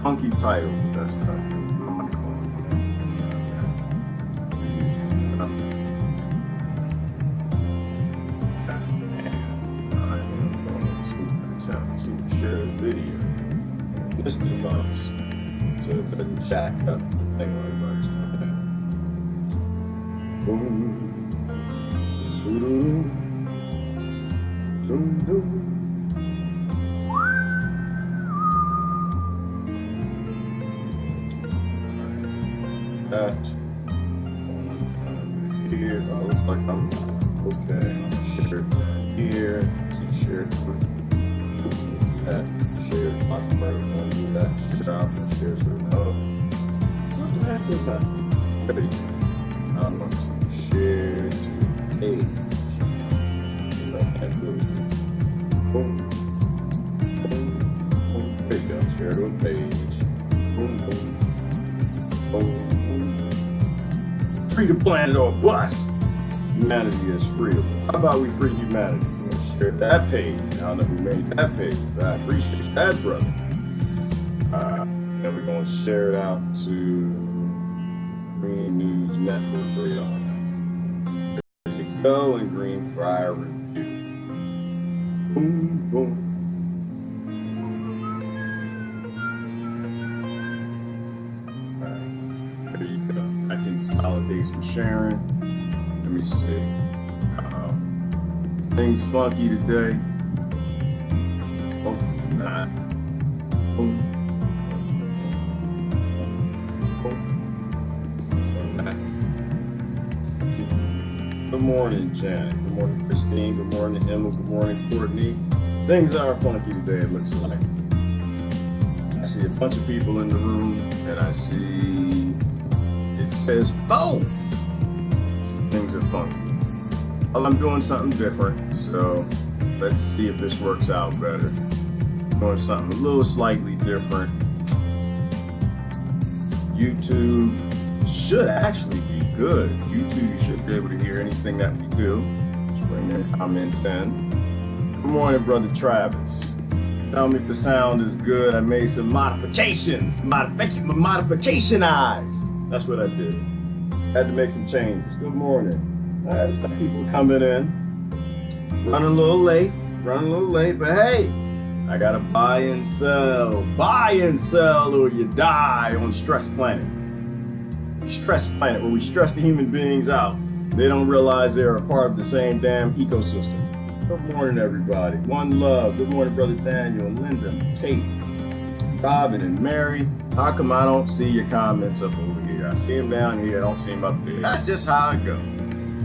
funky title. That's not share a video. This device to jack up the thing on everybody's boom. Boom, boom. That here, oh, looks like I'm okay. Share that here, share that, share lots of birds, I'll do that, shop, share some what the heck is that? Ready? I'm going to share to page. That's good. Boom. Boom. Boom. There you go. Share to a page. Boom, boom. Boom. Free the planet or bust. Humanity is freedom. How about we free humanity? Share that page. I don't know who made that page, but I appreciate that, brother. Then we're going to share it out to Green News Network for y'all. There you go, and Green Friar Review. Boom, boom. There you go. I consolidate some sharing. Let me see. Things funky today. Hopefully not. Boom. Good morning, Janet. Good morning, Christine. Good morning, Emma. Good morning, Courtney. Things are funky today, it looks like. I see a bunch of people in the room, and I see it says, oh! So things are funky. Well, I'm doing something different, so let's see if this works out better. Doing something a little slightly different. YouTube should actually be good. YouTube, you should be able to hear anything that we do. Just bring your comments in. Good morning, Brother Travis. Tell me if the sound is good. I made some modifications. Modificationized. That's what I did. Had to make some changes. Good morning. All right, some people coming in. Running a little late, but hey, I gotta buy and sell. Buy and sell or you die on Stress Planet. Stress Planet, where we stress the human beings out. They don't realize they're a part of the same damn ecosystem. Good morning, everybody. One love. Good morning, Brother Daniel and Linda, Kate, Robin, and Mary. How come I don't see your comments up over here? I see them down here, I don't see them up there. That's just how I go.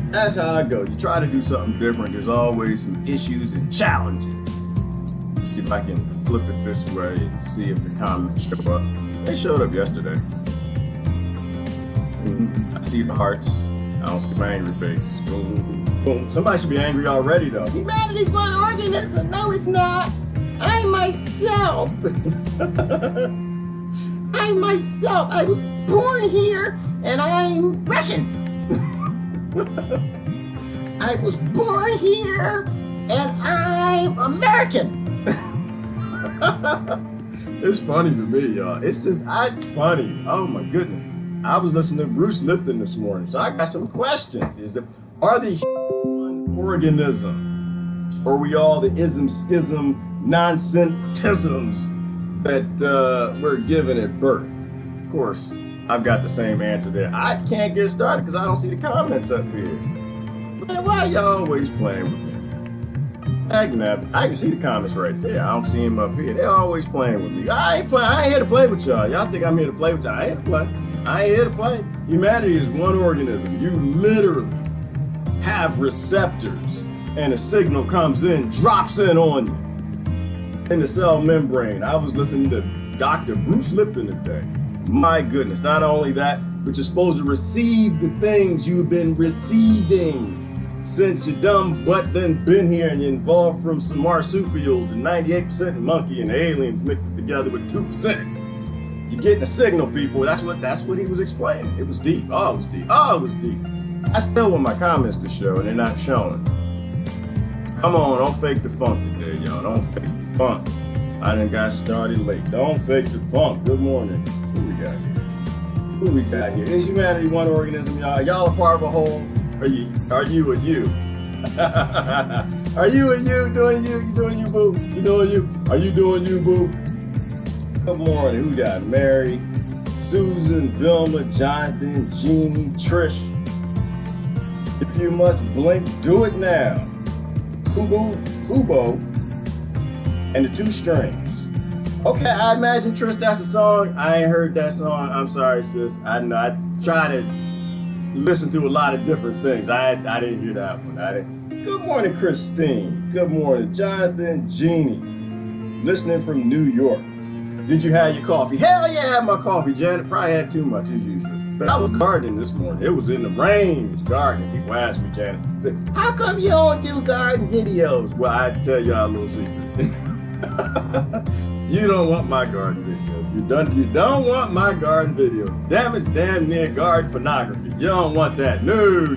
That's how I go. You try to do something different, there's always some issues and challenges. Let's see if I can flip it this way and see if the comments show up. They showed up yesterday. I see the hearts. I don't see my angry face. Boom, boom. Somebody should be angry already, though. Humanity's one organism. No, it's not. I myself. I was born here, and I'm Russian. I was born here, and I'm American. It's funny to me, y'all. It's just, funny. Oh my goodness. I was listening to Bruce Lipton this morning, so I got some questions. Are the humans one organism? Or are we all the ism, schism, nonsentisms that we're given at birth? Of course, I've got the same answer there. I can't get started because I don't see the comments up here. Man, why y'all always playing with me? I can see the comments right there. I don't see them up here. They're always playing with me. I ain't here to play with y'all. Y'all think I'm here to play with y'all? I ain't here to play. I ain't here to play. Humanity is one organism. You literally have receptors, and a signal comes in, drops in on you in the cell membrane. I was listening to Dr. Bruce Lipton today. My goodness, not only that, but you're supposed to receive the things you've been receiving since your dumb butt done been here and you're involved from some marsupials and 98% monkey and the aliens mixed it together with 2%. You're getting a signal, people. That's what he was explaining. It was deep. Oh, it was deep. Oh, it was deep. I still want my comments to show, and they're not showing. Come on, don't fake the funk today, y'all. Don't fake the funk. I done got started late. Don't fake the funk. Good morning. Who we got here? Who we got here? Is humanity one organism, y'all? Y'all a part of a whole? Are you a you? Are you a you doing you? You doing you, boo? You doing you? Are you doing you, boo? Good morning. Who got Mary, Susan, Vilma, Jonathan, Jeannie, Trish? If you must blink, do it now. Kubo, and the two strings. Okay, I imagine, Trish, that's a song. I ain't heard that song. I'm sorry, sis. I know. I try to listen to a lot of different things. I didn't hear that one. I didn't. Good morning, Christine. Good morning, Jonathan, Jeannie. Listening from New York. Did you have your coffee? Hell yeah, I had my coffee, Janet. Probably had too much as usual. But I was gardening this morning. It was in the rain. It was gardening. People ask me, Janet, say, how come you don't do garden videos? Well, I tell y'all a little secret. You don't want my garden videos. You don't want my garden videos. Damn, it's damn near garden pornography. You don't want that. No.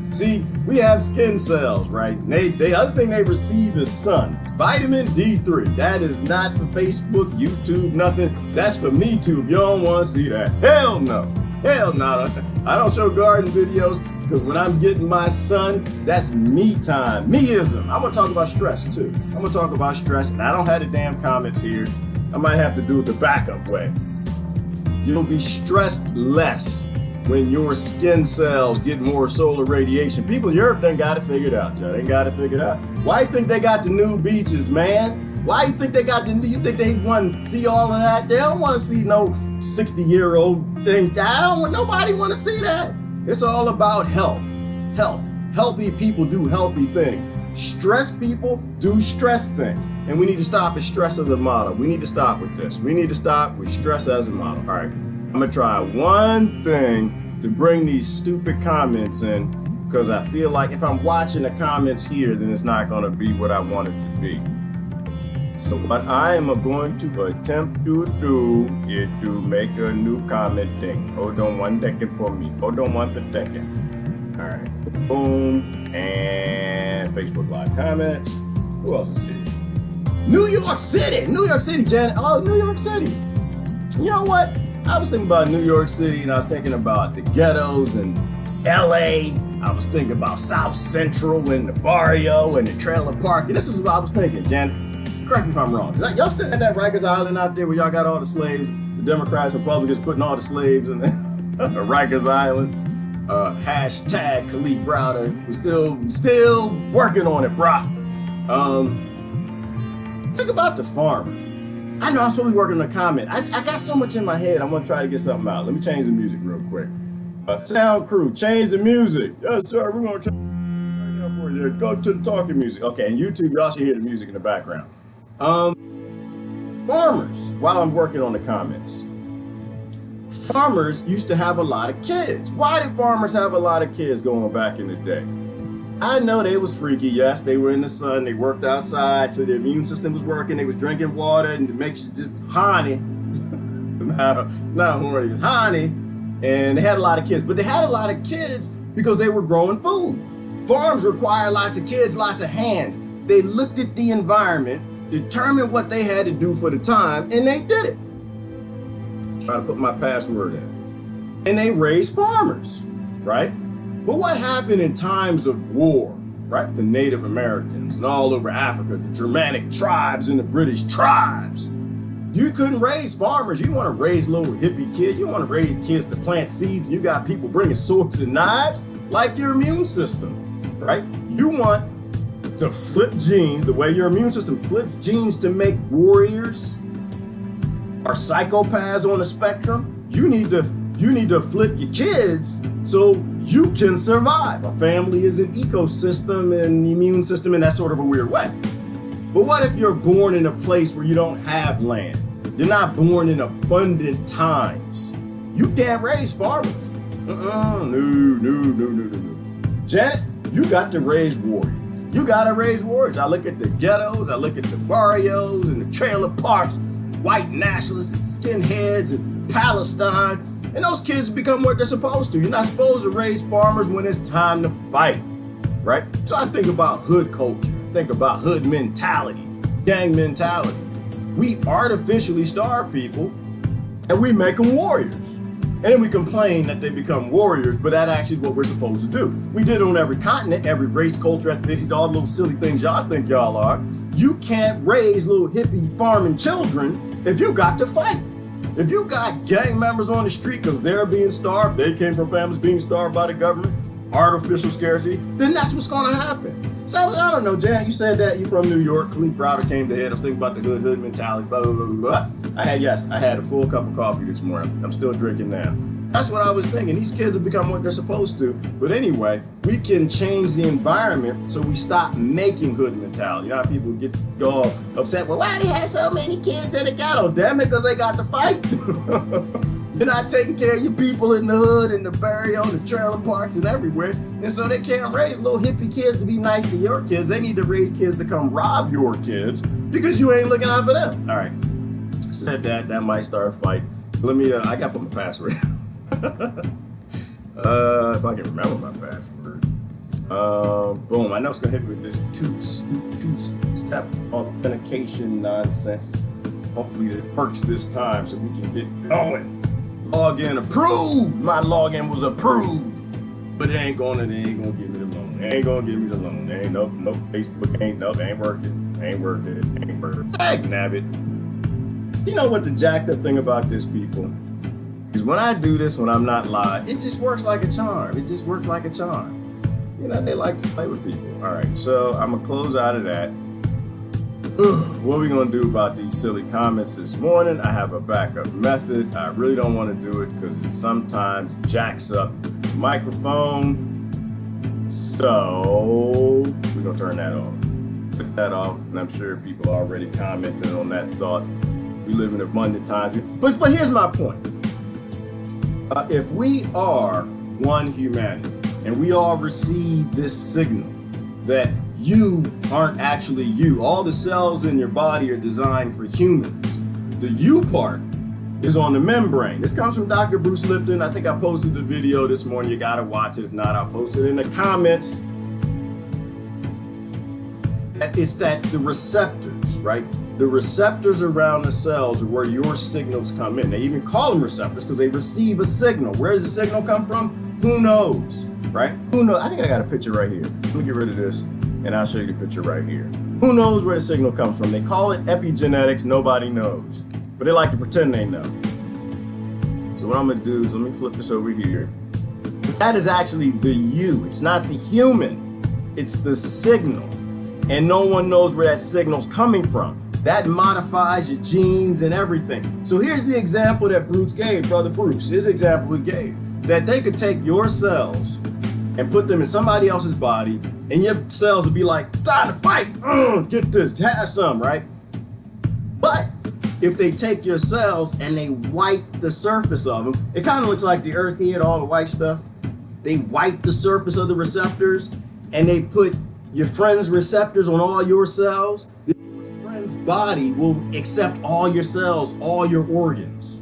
See, we have skin cells, right? The other thing they receive is sun. Vitamin D3. That is not for Facebook, YouTube, nothing. That's for MeTube. You don't want to see that. Hell no. Hell no. I don't show garden videos because when I'm getting my sun, that's me time. Meism. I'm going to talk about stress too. I'm going to talk about stress, and I don't have the damn comments here. I might have to do it the backup way. You'll be stressed less when your skin cells get more solar radiation. People in Europe done got it figured out, Joe. They got it figured out. Why you think they got the new beaches, man? Why you think they got the new, you think they want to see all of that? They don't want to see no 60-year-old thing. Nobody want to see that. It's all about health. Healthy people do healthy things. Stress people do stress things. And we need to stop at stress as a model. We need to stop with this. We need to stop with stress as a model. All right. I'm gonna try one thing to bring these stupid comments in, because I feel like if I'm watching the comments here, then it's not gonna be what I want it to be. So what I am going to attempt to do is to make a new comment thing. Hold on one second for me. Hold on one second. All right, boom, and Facebook Live comments. Who else is here? New York City, Janet. Oh, New York City. You know what? I was thinking about New York City, and I was thinking about the ghettos and LA. I was thinking about South Central and the barrio and the trailer park. And this is what I was thinking, Janet. Correct me if I'm wrong. Y'all still have that Rikers Island out there where y'all got all the slaves? The Democrats, Republicans putting all the slaves in the Rikers Island. Hashtag Khalid Browder. We're still working on it, brah. Think about the farmer. I know I'm supposed to be working on a comment. I got so much in my head. I'm going to try to get something out. Let me change the music real quick. Sound crew, change the music. Yes, sir. We're going to change right now for you. Go to the talking music. Okay, and YouTube, y'all should hear the music in the background. Farmers, while I'm working on the comments. Farmers used to have a lot of kids. Why did farmers have a lot of kids going back in the day? I know they was freaky, yes. They were in the sun, they worked outside, so their immune system was working, they was drinking water, and it makes you just horny. not horny, it's horny. And they had a lot of kids, but they had a lot of kids because they were growing food. Farms require lots of kids, lots of hands. They looked at the environment, determined what they had to do for the time, and they did it. Try to put my password in. And they raised farmers, right? But what happened in times of war, right? The Native Americans and all over Africa, the Germanic tribes and the British tribes. You couldn't raise farmers. You want to raise little hippie kids. You want to raise kids to plant seeds. And you got people bringing swords and knives, like your immune system, right? You want to flip genes, the way your immune system flips genes to make warriors or psychopaths on the spectrum. You need to flip your kids so you can survive. A family is an ecosystem and the immune system in that sort of a weird way. But what if you're born in a place where you don't have land? You're not born in abundant times. You can't raise farmers. No. Janet, you got to raise warriors. You got to raise warriors. I look at the ghettos, I look at the barrios and the trailer parks, white nationalists and skinheads and Palestine. And those kids become what they're supposed to. You're not supposed to raise farmers when it's time to fight, right? So I think about hood culture, think about hood mentality, gang mentality. We artificially starve people and we make them warriors. And then we complain that they become warriors, but that actually is what we're supposed to do. We did it on every continent, every race, culture, ethnicity, all the little silly things y'all think y'all are. You can't raise little hippie farming children if you got to fight. If you got gang members on the street because they're being starved, they came from families being starved by the government, artificial scarcity, then that's what's going to happen. So I don't know, Jan, you said that you're from New York. Khalid Browder came to head. I was thinking about the hood mentality, blah, blah, blah, blah. I had a full cup of coffee this morning. I'm still drinking now. That's what I was thinking. These kids have become what they're supposed to. But anyway, we can change the environment so we stop making hood mentality. You know how people go all upset, well, why they have so many kids in the ghetto? Damn it, because they got to fight. You're not taking care of your people in the hood, in the burial, the trailer parks, and everywhere. And so they can't raise little hippie kids to be nice to your kids. They need to raise kids to come rob your kids because you ain't looking out for them. All right. Said that might start a fight. Let me, I got to put my password. If I can remember my password. Boom. I know it's going to hit me with this two-step authentication nonsense. Hopefully it works this time so we can get going. Login approved. My login was approved, but they ain't gonna give me the loan. They ain't gonna give me the loan. They ain't nope. Facebook ain't working. Dag nabbit. You know what the jacked up thing about this, people, is when I do this when I'm not live, it just works like a charm. You know, they like to play with people. All right, so I'm gonna close out of that. What are we gonna do about these silly comments this morning? I have a backup method. I really don't want to do it because it sometimes jacks up the microphone. So we're gonna turn that off. Put that off, and I'm sure people already commented on that thought. We live in abundant times. But here's my point. If we are one humanity and we all receive this signal that you aren't actually you. All the cells in your body are designed for humans. The you part is on the membrane. This comes from Dr. Bruce Lipton. I think I posted the video this morning. You gotta watch it. If not, I'll post it in the comments. It's that the receptors, right? The receptors around the cells are where your signals come in. They even call them receptors because they receive a signal. Where does the signal come from? Who knows, right? Who knows? I think I got a picture right here. Let me get rid of this. And I'll show you the picture right here. Who knows where the signal comes from? They call it epigenetics. Nobody knows. But they like to pretend they know. So what I'm going to do is let me flip this over here. That is actually the you. It's not the human. It's the signal. And no one knows where that signal's coming from. That modifies your genes and everything. So here's the example that Bruce gave, Brother Bruce. Here's the example he gave. That they could take your cells and put them in somebody else's body, and your cells would be like, time to fight, get this, have some, right? But if they take your cells and they wipe the surface of them, it kind of looks like the earth here, all the white stuff. They wipe the surface of the receptors, and they put your friend's receptors on all your cells. Your friend's body will accept all your cells, all your organs.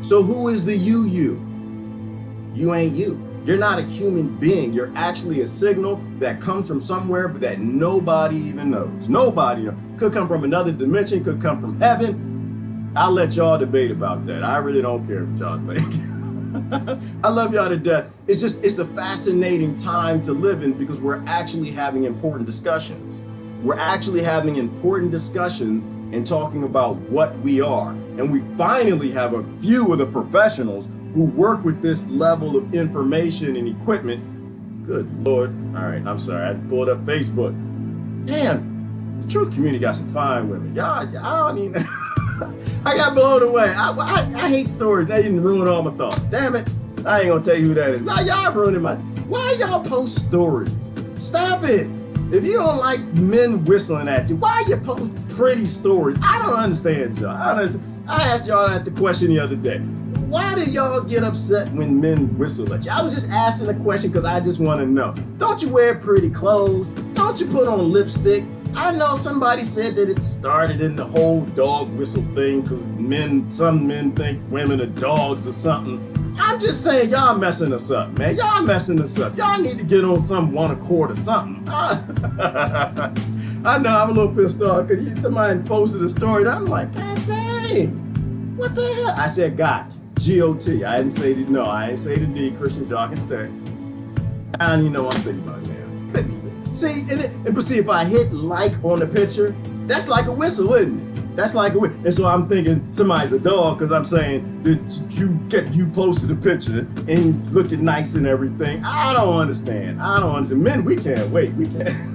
So who is the you? You ain't you. You're not a human being. You're actually a signal that comes from somewhere but that nobody even knows. Nobody knows. Could come from another dimension, could come from heaven. I'll let y'all debate about that. I really don't care what y'all think. I love y'all to death. It's a fascinating time to live in because we're actually having important discussions. We're actually having important discussions and talking about what we are. And we finally have a few of the professionals who work with this level of information and equipment. Good Lord. All right, I'm sorry. I pulled up Facebook. Damn, the truth community got some fine women. Y'all, I don't even, I got blown away. I hate stories. They didn't ruin all my thoughts. Damn it. I ain't gonna tell you who that is. Y'all ruining why y'all post stories? Stop it. If you don't like men whistling at you, why you post pretty stories? I don't understand y'all. I asked y'all that the question the other day. Why do y'all get upset when men whistle at you? I was just asking a question because I just want to know. Don't you wear pretty clothes? Don't you put on lipstick? I know somebody said that it started in the whole dog whistle thing because some men think women are dogs or something. I'm just saying y'all messing us up, man. Y'all messing us up. Y'all need to get on some one accord or something. I know I'm a little pissed off because somebody posted a story and I'm like, God dang, what the hell? I said got, G-O-T. I didn't say the no, I didn't say the D, Christian, y'all can stay. I don't even know what I'm thinking about now. See, but see, if I hit like on the picture, that's like a whistle, isn't it? That's like a whistle. And so I'm thinking somebody's a dog because I'm saying that you posted a picture and looking nice and everything. I don't understand. Men, we can't wait. We can't.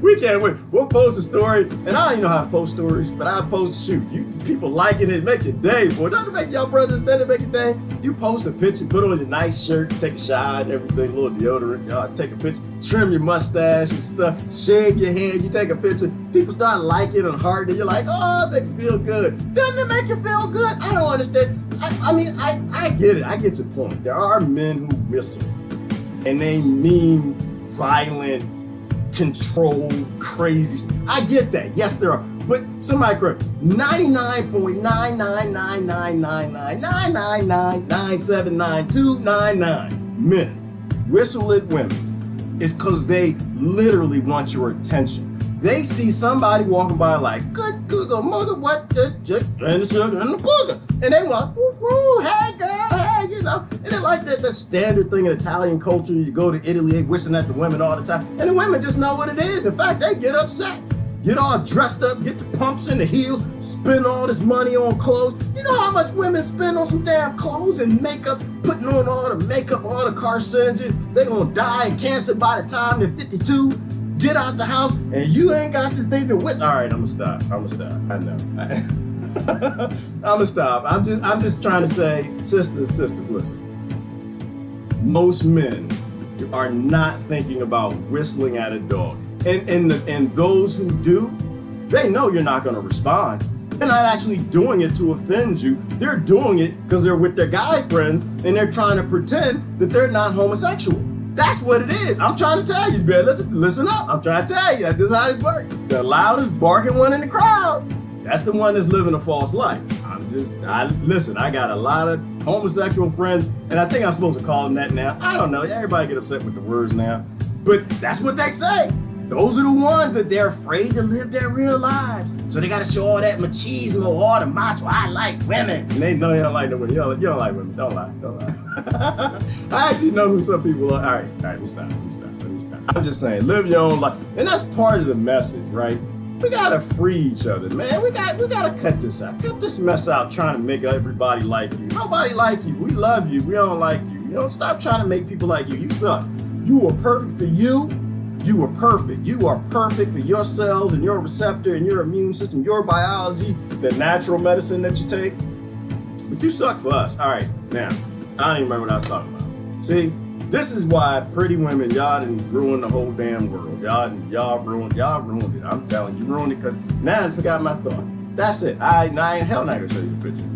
We can't wait. We'll post a story, and I don't even know how to post stories, but I post, shoot, you people liking it, make your day, boy. Doesn't it make y'all brothers, doesn't it make your day? You post a picture, put on your nice shirt, take a shower and everything, a little deodorant, y'all take a picture, trim your mustache and stuff, shave your head, you take a picture, people start liking and hearting, and you're like, oh, it make you feel good. Doesn't it make you feel good? I don't understand. I get it. I get your point. There are men who whistle, and they mean violent, control, crazy. I get that. Yes, there are. But somebody correct. 99.9999999979299 men whistle at women is because they literally want your attention. They see somebody walking by like, good mother, what the and the sugar and the booger. And they want, woo, hey girl, hey, you know. And they like that standard thing in Italian culture. You go to Italy, they whistling at the women all the time. And the women just know what it is. In fact, they get upset. Get all dressed up, get the pumps and the heels, spend all this money on clothes. You know how much women spend on some damn clothes and makeup, putting on all the makeup, all the carcinogens. They gonna die of cancer by the time they're 52. Get out the house, and you ain't got to think of what. All right, I'm gonna stop. I know. I'm gonna stop. I'm just trying to say, sisters, listen. Most men are not thinking about whistling at a dog, and those who do, they know you're not gonna respond. They're not actually doing it to offend you. They're doing it because they're with their guy friends, and they're trying to pretend that they're not homosexual. That's what it is. I'm trying to tell you, man. Listen up. I'm trying to tell you. This is how this works. The loudest barking one in the crowd, that's the one that's living a false life. Listen, I got a lot of homosexual friends, and I think I'm supposed to call them that now. I don't know. Everybody get upset with the words now. But that's what they say. Those are the ones that they're afraid to live their real lives. So they got to show all that machismo, all the macho. I like women. And they know you don't like no women. You don't like women. Don't lie. I actually know who some people are. All right, let me stop. I'm just saying, live your own life. And that's part of the message, right? We got to free each other, man. We got to cut this out. Cut this mess out trying to make everybody like you. Nobody like you. We love you. We don't like you. You know, stop trying to make people like you. You suck. You are perfect for you. You are perfect. You are perfect for your cells and your receptor and your immune system, your biology, the natural medicine that you take. But you suck for us. All right, now, I don't even remember what I was talking about. See, this is why pretty women, y'all done ruined the whole damn world. Y'all ruined it. I'm telling you, ruined it because now I forgot my thought. That's it. I ain't hell not gonna show you the picture.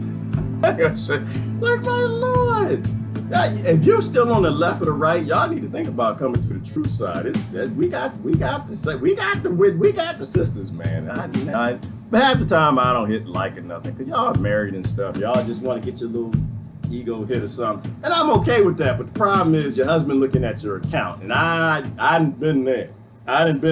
I gotta show you. Like, my Lord. If you're still on the left or the right, y'all need to think about coming to the truth side. We got the sisters, man. But half the time I don't hit like or nothing because y'all married and stuff. Y'all just want to get your little ego hit or something, and I'm okay with that. But the problem is your husband looking at your account, and I done been there. And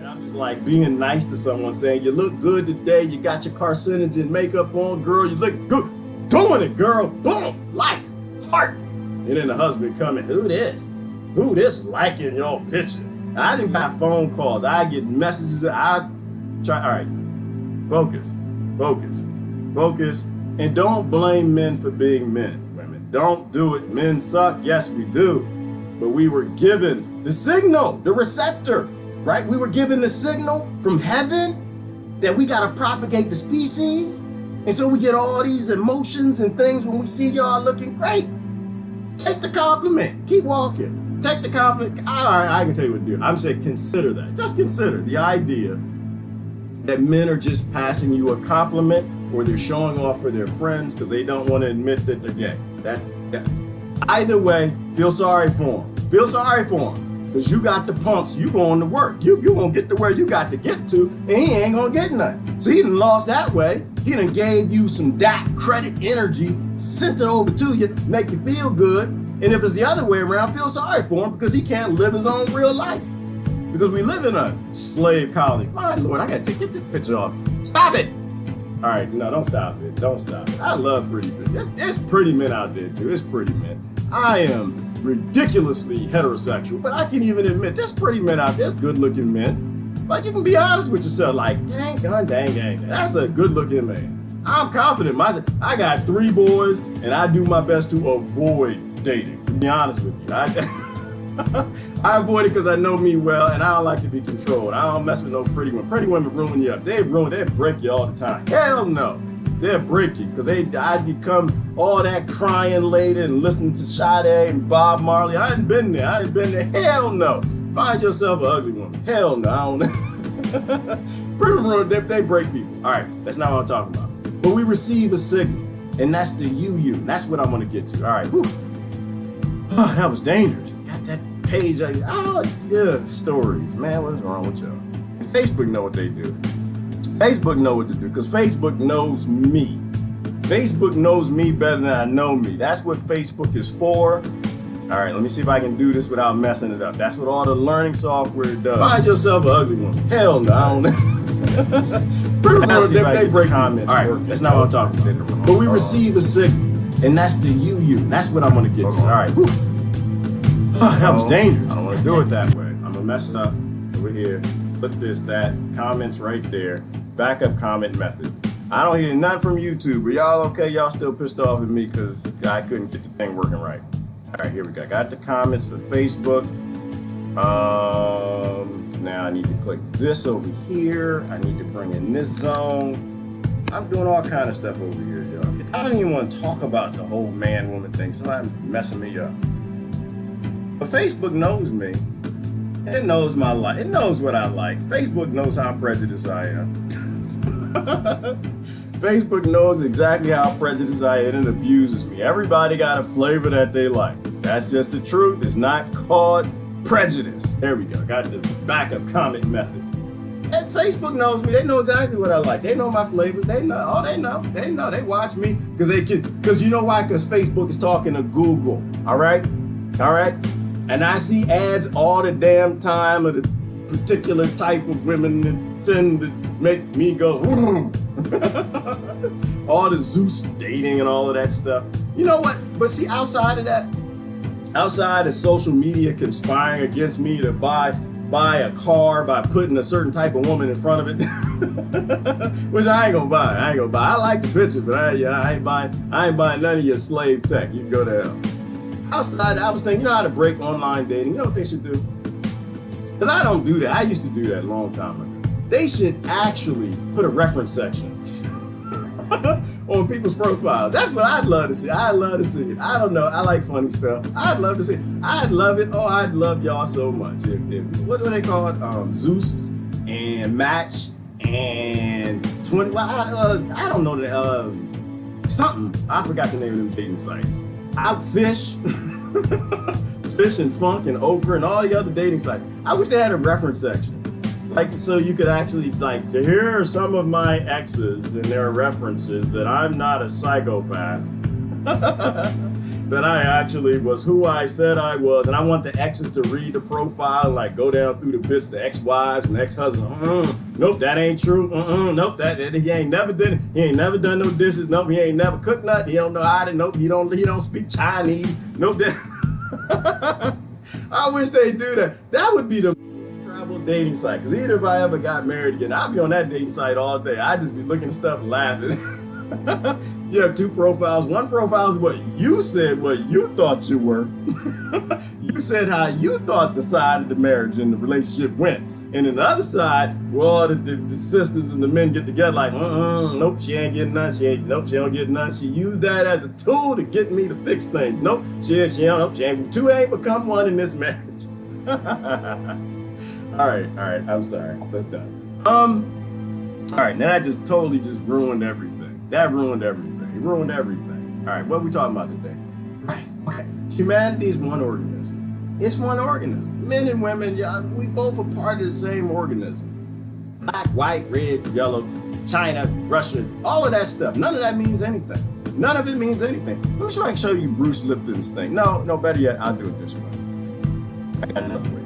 I'm just like being nice to someone, saying you look good today. You got your carcinogen makeup on, girl. You look good. Doing it, girl. Boom, like heart. And then the husband coming, who this liking your picture? I didn't have phone calls. I get messages. All right, focus. And don't blame men for being men, women. Don't do it. Men suck. Yes, we do. But we were given the signal, the receptor, right? We were given the signal from heaven that we got to propagate the species. And so we get all these emotions and things when we see y'all looking great. Take the compliment. Keep walking. Take the compliment. All right, I can tell you what to do. I'm saying consider that. Just consider the idea that men are just passing you a compliment or they're showing off for their friends because they don't want to admit that they're gay. Either way, feel sorry for them. Because you got the pumps, you going to work. You going to get to where you got to get to, and he ain't going to get nothing. So he done lost that way. He done gave you some credit energy, sent it over to you, make you feel good. And if it's the other way around, feel sorry for him because he can't live his own real life. Because we live in a slave colony. My Lord, I gotta get this picture off. Stop it! All right, no, don't stop it. Don't stop it. I love pretty men. There's pretty men out there too. It's pretty men. I am ridiculously heterosexual, but I can even admit there's pretty men out there. There's good-looking men. Like, you can be honest with yourself. Like, dang, that's a good-looking man. I'm confident. I got 3 boys, and I do my best to avoid dating. To be honest with you, I avoid it because I know me well, and I don't like to be controlled. I don't mess with no pretty women. Pretty women ruin you up. They break you all the time. Hell no. They'll break you because I'd become all that crying later and listening to Sade and Bob Marley. I ain't been there. Hell no. Find yourself an ugly woman. Hell no. I don't know. Pretty women, they break people. All right, that's not what I'm talking about. But we receive a signal, and that's the you. That's what I'm going to get to. All right. Whew. Oh, that was dangerous. Got that page. Stories. Man, what is wrong with y'all? And Facebook know what they do. Facebook know what to do because Facebook knows me. Facebook knows me better than I know me. That's what Facebook is for. All right, let me see if I can do this without messing it up. That's what all the learning software does. Find yourself an ugly one. Hell no, I don't know. They break comments. All right, that's not what I'm talking about. But we receive a signal. And that's the you. That's what I'm gonna get to. All right. Oh, that was dangerous. I don't want to do it that way. I'm gonna mess it up. Over here. Put this, that. Comments right there. Backup comment method. I don't hear nothing from YouTube, but y'all okay? Y'all still pissed off at me because I couldn't get the thing working right. All right, here we go. Got the comments for Facebook. Now I need to click this over here. I need to bring in this zone. I'm doing all kind of stuff over here, y'all. I don't even want to talk about the whole man-woman thing. Somebody's messing me up. But Facebook knows me. It knows my life. It knows what I like. Facebook knows how prejudiced I am. Facebook knows exactly how prejudiced I am and abuses me. Everybody got a flavor that they like. That's just the truth. It's not called prejudice. There we go. Got the backup comment method. And Facebook knows me. They know exactly what I like. They know my flavors. They know. Oh, they know. They know. They watch me because you know why? Because Facebook is talking to Google. All right. And I see ads all the damn time of the particular type of women that tend to make me go. All the Zeus dating and all of that stuff. You know what? But see, outside of that, outside of social media conspiring against me to buy a car by putting a certain type of woman in front of it, which I ain't gonna buy. I like the picture, but I ain't buying none of your slave tech. You can go to hell. Outside, I was thinking, you know how to break online dating? You know what they should do? Because I don't do that. I used to do that a long time ago. They should actually put a reference section on people's profiles. That's what I'd love to see. I'd love to see it. I don't know. I like funny stuff. I'd love to see it. I'd love it. Oh, I'd love y'all so much. What do they call it? Zeus and Match and 20. Well, I don't know the something. I forgot the name of them dating sites. Outfish, Fish and Funk and Okra and all the other dating sites. I wish they had a reference section. Like, so you could actually, like, to here are some of my exes and their references that I'm not a psychopath. That I actually was who I said I was. And I want the exes to read the profile, like go down through the bits, the ex-wives and ex-husbands. Nope, that ain't true. Nope, that he ain't never done no dishes. Nope, he ain't never cooked nothing. He don't know how to. Nope, he don't speak Chinese. Nope, that. I wish they'd do that. That would be the travel dating site. Because even if I ever got married again, I'd be on that dating site all day. I'd just be looking at stuff and laughing. You have 2 profiles. One profile is what you said, what you thought you were. You said how you thought the side of the marriage and the relationship went. And then the other side, well, the sisters and the men get together like, nope, she ain't getting none. Nope, she don't get none. She used that as a tool to get me to fix things. Nope, she ain't. 2 ain't become 1 in this marriage. All right, I'm sorry. That's done. All right, now that just totally ruined everything. That ruined everything. It ruined everything. All right, what are we talking about today? Right, okay. Humanity is one organism. It's one organism. Men and women, we both are part of the same organism. Black, white, red, yellow, China, Russia, all of that stuff. None of that means anything. None of it means anything. Let me see if I can show you Bruce Lipton's thing. No, better yet, I'll do it this way. I got another way.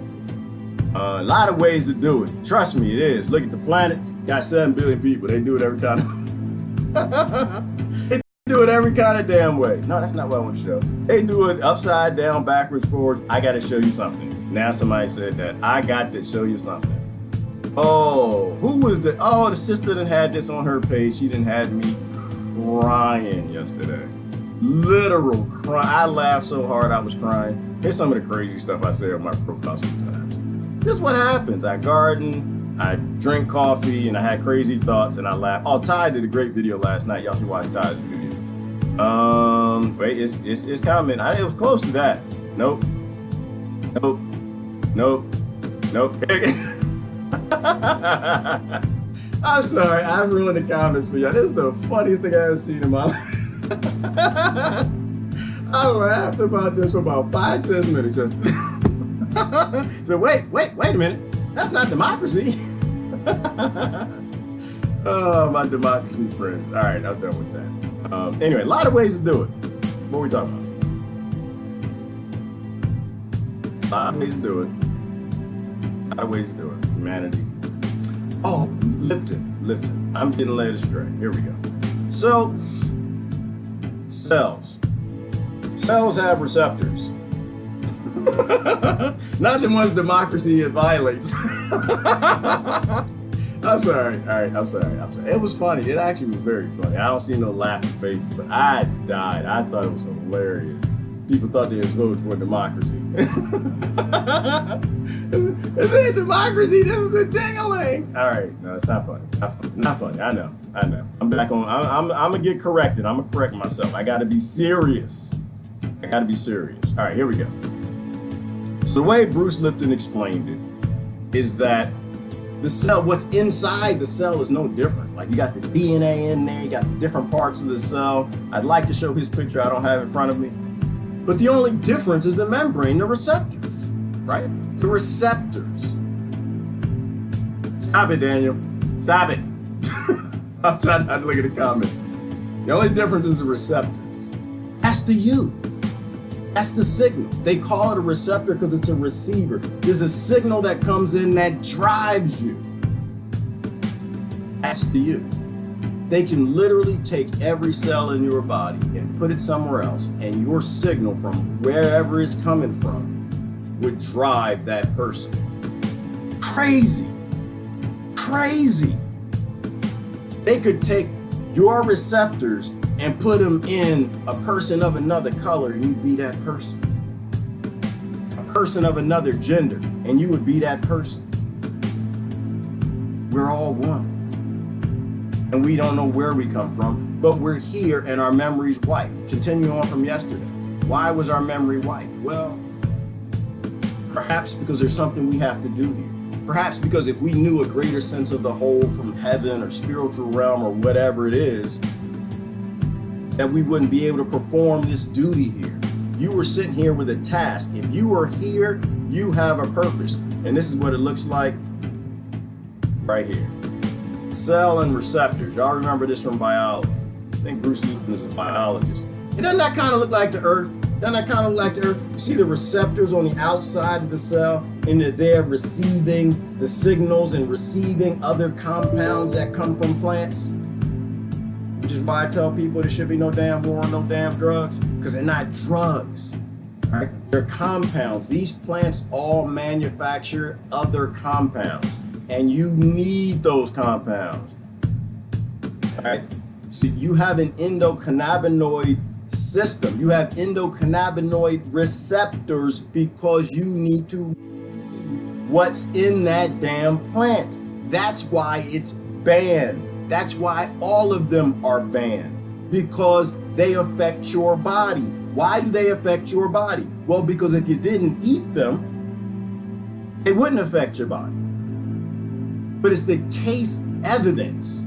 A lot of ways to do it. Trust me, it is. Look at the planet. Got 7 billion people. They do it every kind of they do it every kind of damn way. No, that's not what I want to show. They do it upside down, backwards, forwards. I got to show you something. Now somebody said that. I got to show you something. Oh, who was the? Oh, the sister that had this on her page. She didn't have me crying yesterday. Literal cry. I laughed so hard I was crying. Here's some of the crazy stuff I say on my profile sometimes. This is what happens. I garden, I drink coffee, and I had crazy thoughts, and I laugh. Oh, Ty did a great video last night. Y'all should watch Ty's video. Wait, it's coming. It was close to that. Nope. I'm sorry, I ruined the comments for y'all. This is the funniest thing I ever seen in my life. I laughed about this for about 5-10 minutes just. So wait a minute. That's not democracy. Oh, my democracy friends. All right, I'm done with that. Anyway, a lot of ways to do it. What are we talking about? A lot of ways to do it. A lot of ways to do it. Humanity. Oh, Lipton. I'm getting led astray. Here we go. So, cells. Cells have receptors. Not the ones democracy it violates. I'm sorry. All right, I'm sorry. It was funny. It actually was very funny. I don't see no laughing faces, but I died. I thought it was hilarious. People thought they was voting for democracy. Is it democracy? This is a jingling. All right, no, it's not funny. Not funny. I know. I'm back on. I'm gonna get corrected. I'm gonna correct myself. I gotta be serious. All right, here we go. So the way Bruce Lipton explained it is that the cell, what's inside the cell is no different. Like you got the DNA in there, you got the different parts of the cell. I'd like to show his picture, I don't have it in front of me. But the only difference is the membrane, the receptors, right? The receptors. Stop it, Daniel. Stop it. I'm trying not to look at the comments. The only difference is the receptors. That's the U. That's the signal. They call it a receptor because it's a receiver. There's a signal that comes in that drives you. That's the U. They can literally take every cell in your body and put it somewhere else, and your signal from wherever it's coming from would drive that person. Crazy. They could take your receptors and put them in a person of another color, and you'd be that person. A person of another gender, and you would be that person. We're all one. And we don't know where we come from, but we're here and our memory's wiped. Continue on from yesterday. Why was our memory wiped? Well, perhaps because there's something we have to do here. Perhaps because if we knew a greater sense of the whole from heaven or spiritual realm or whatever it is, that we wouldn't be able to perform this duty here. You were sitting here with a task. If you are here, you have a purpose. And this is what it looks like right here. Cell and receptors. Y'all remember this from biology. I think Bruce Lipton is a biologist. And doesn't that kind of look like the Earth? You see the receptors on the outside of the cell, and they're receiving the signals and receiving other compounds that come from plants? Which is why I tell people there should be no damn war, no damn drugs, because they're not drugs, right? They're compounds. These plants all manufacture other compounds, and you need those compounds, right? So you have an endocannabinoid system. You have endocannabinoid receptors because you need to read what's in that damn plant. That's why it's banned. That's why all of them are banned, because they affect your body. Why do they affect your body? Well, because if you didn't eat them, it wouldn't affect your body. But it's the case evidence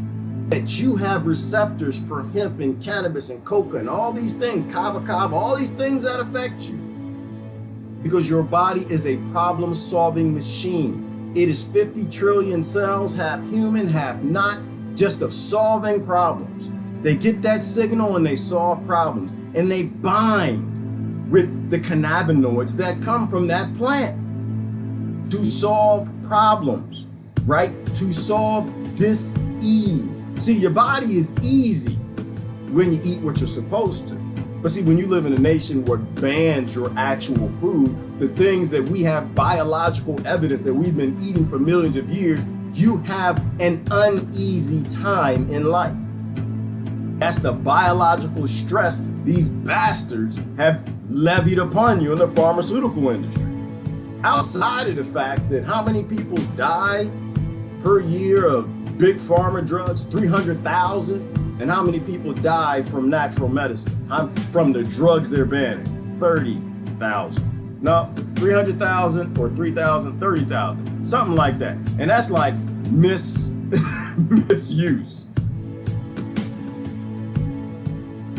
that you have receptors for hemp and cannabis and coca and all these things, kava, all these things that affect you. Because your body is a problem-solving machine. It is 50 trillion cells, half human, half not, just of solving problems. They get that signal and they solve problems, and they bind with the cannabinoids that come from that plant. to solve problems, right? To solve dis-ease. See, your body is easy when you eat what you're supposed to. But see, when you live in a nation where it bans your actual food, the things that we have biological evidence that we've been eating for millions of years, you have an uneasy time in life. That's the biological stress these bastards have levied upon you in the pharmaceutical industry. Outside of the fact that how many people die per year of big pharma drugs, 300,000, and how many people die from natural medicine, from the drugs they're banning, 30,000. No, 300,000 or 3,000, 30,000, something like that. And that's like misuse.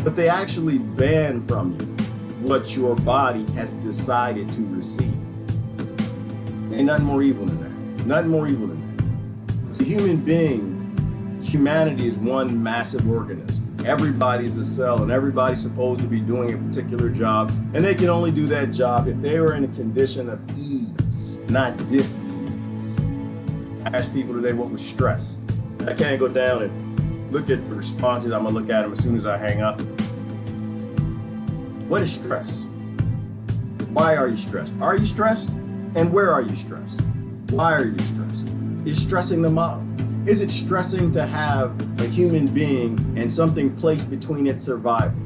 But they actually ban from you what your body has decided to receive. Ain't nothing more evil than that. Nothing more evil than that. The human being, humanity is one massive organism. Everybody's a cell and everybody's supposed to be doing a particular job, and they can only do that job if they are in a condition of ease, not dis-ease. I asked people today what was stress. I can't go down and look at the responses. I'm gonna look at them as soon as I hang up. What is stress? Why are you stressed? Are you stressed? And where are you stressed? Why are you stressed? Is stressing the model? Is it stressing to have a human being and something placed between its survival?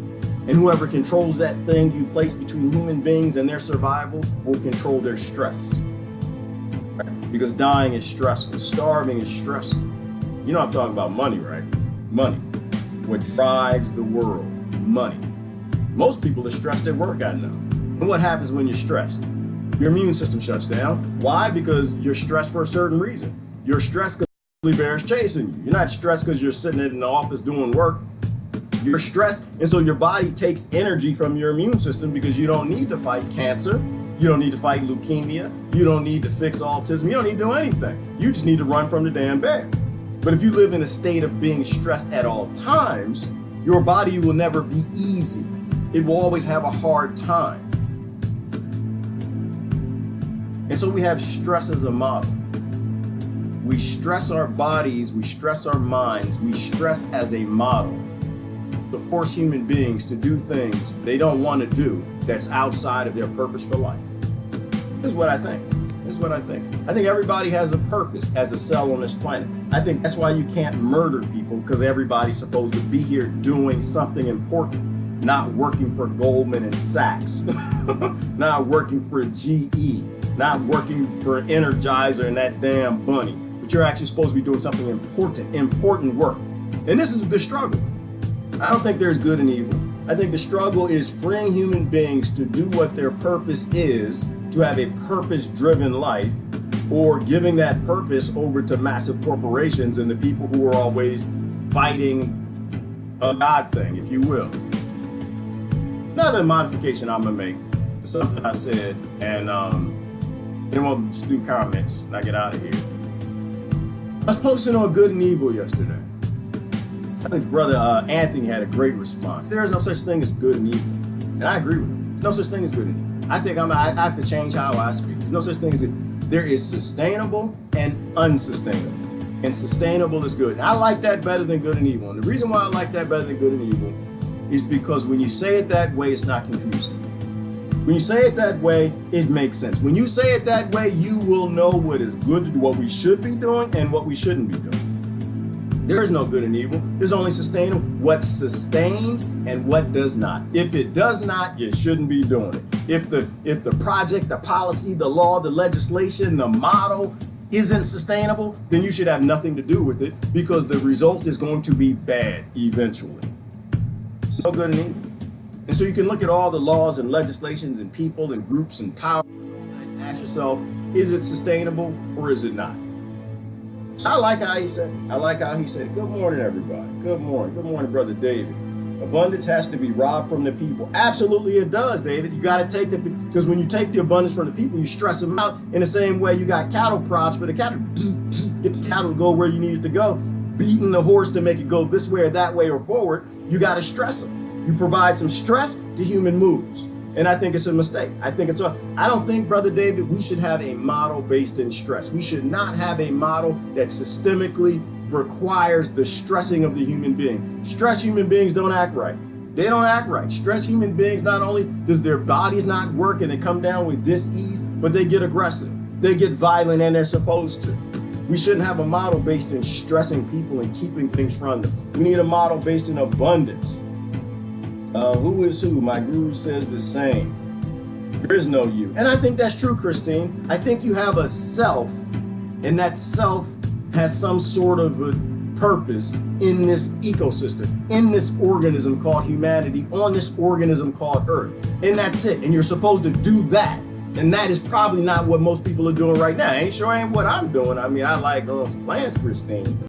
And whoever controls that thing you place between human beings and their survival will control their stress. Right? Because dying is stressful, starving is stressful. You know I'm talking about money, right? Money. What drives the world? Money. Most people are stressed at work, I know. And what happens when you're stressed? Your immune system shuts down. Why? Because you're stressed for a certain reason. You're stressed because bears chasing you. You're not stressed because you're sitting in the office doing work. You're stressed, and so your body takes energy from your immune system because you don't need to fight cancer. You don't need to fight leukemia. You don't need to fix autism. You don't need to do anything. You just need to run from the damn bear. But if you live in a state of being stressed at all times, your body will never be easy. It will always have a hard time. And so we have stress as a model. We stress our bodies, we stress our minds, we stress as a model to force human beings to do things they don't want to do that's outside of their purpose for life. This is what I think. This is what I think. I think everybody has a purpose as a cell on this planet. I think that's why you can't murder people, because everybody's supposed to be here doing something important, not working for Goldman and Sachs, not working for GE, not working for Energizer and that damn bunny. But you're actually supposed to be doing something important work. And this is the struggle. I don't think there's good and evil. I think the struggle is freeing human beings to do what their purpose is, to have a purpose-driven life, or giving that purpose over to massive corporations and the people who are always fighting a God thing, if you will. Another modification I'm gonna make to something I said, and then we'll just do comments and I get out of here. I was posting on good and evil yesterday. I think brother Anthony had a great response. There is no such thing as good and evil. And I agree with him. There's no such thing as good and evil. I think I have to change how I speak. There's no such thing as good. There is sustainable and unsustainable. And sustainable is good. And I like that better than good and evil. And the reason why I like that better than good and evil is because when you say it that way, it's not confusing. When you say it that way, it makes sense. When you say it that way, you will know what is good to do, what we should be doing and what we shouldn't be doing. There is no good and evil. There's only sustainable. What sustains and what does not. If it does not, you shouldn't be doing it. If the project, the policy, the law, the legislation, the model isn't sustainable, then you should have nothing to do with it, because the result is going to be bad eventually. No good and evil. And so you can look at all the laws and legislations and people and groups and power and ask yourself, is it sustainable or is it not? I like how he said it. I like how he said it. Good morning, everybody. Good morning. Good morning, Brother David. Abundance has to be robbed from the people. Absolutely it does, David. You got to take the, because when you take the abundance from the people, you stress them out in the same way you got cattle prods for the cattle. Get the cattle to go where you need it to go. Beating the horse to make it go this way or that way or forward, you got to stress them. You provide some stress to human moves. And I think it's a mistake. I don't think, Brother David, we should have a model based in stress. We should not have a model that systemically requires the stressing of the human being. Stressed human beings don't act right. They don't act right. Stressed human beings, not only does their bodies not work and they come down with dis-ease, but they get aggressive. They get violent, and they're supposed to. We shouldn't have a model based in stressing people and keeping things from them. We need a model based in abundance. Who is who? My guru says the same. There is no you. And I think that's true, Christine. I think you have a self, and that self has some sort of a purpose in this ecosystem, in this organism called humanity, on this organism called Earth. And that's it. And you're supposed to do that. And that is probably not what most people are doing right now. Ain't what I'm doing. I mean, I like growing some plants, Christine.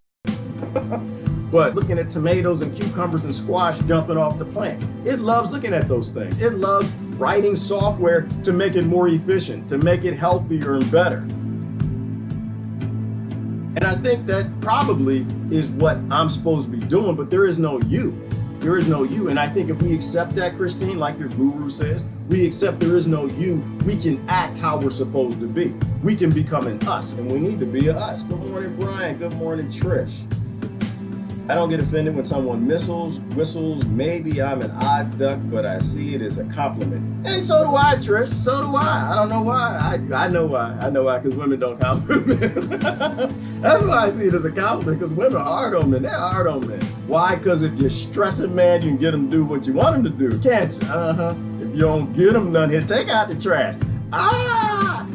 But looking at tomatoes and cucumbers and squash jumping off the plant, it loves looking at those things. It loves writing software to make it more efficient, to make it healthier and better. And I think that probably is what I'm supposed to be doing, but there is no you. There is no you. And I think if we accept that, Christine, like your guru says, we accept there is no you, we can act how we're supposed to be. We can become an us, and we need to be a us. Good morning, Brian. Good morning, Trish. I don't get offended when someone whistles. Maybe I'm an odd duck, but I see it as a compliment. And so do I, Trish. So do I. I don't know why. I know why. I know why, because women don't compliment. That's why I see it as a compliment, because women are hard on men. They're hard on men. Why? Because if you're stressing man, you can get them to do what you want them to do, can't you? If you don't get them none here, take out the trash.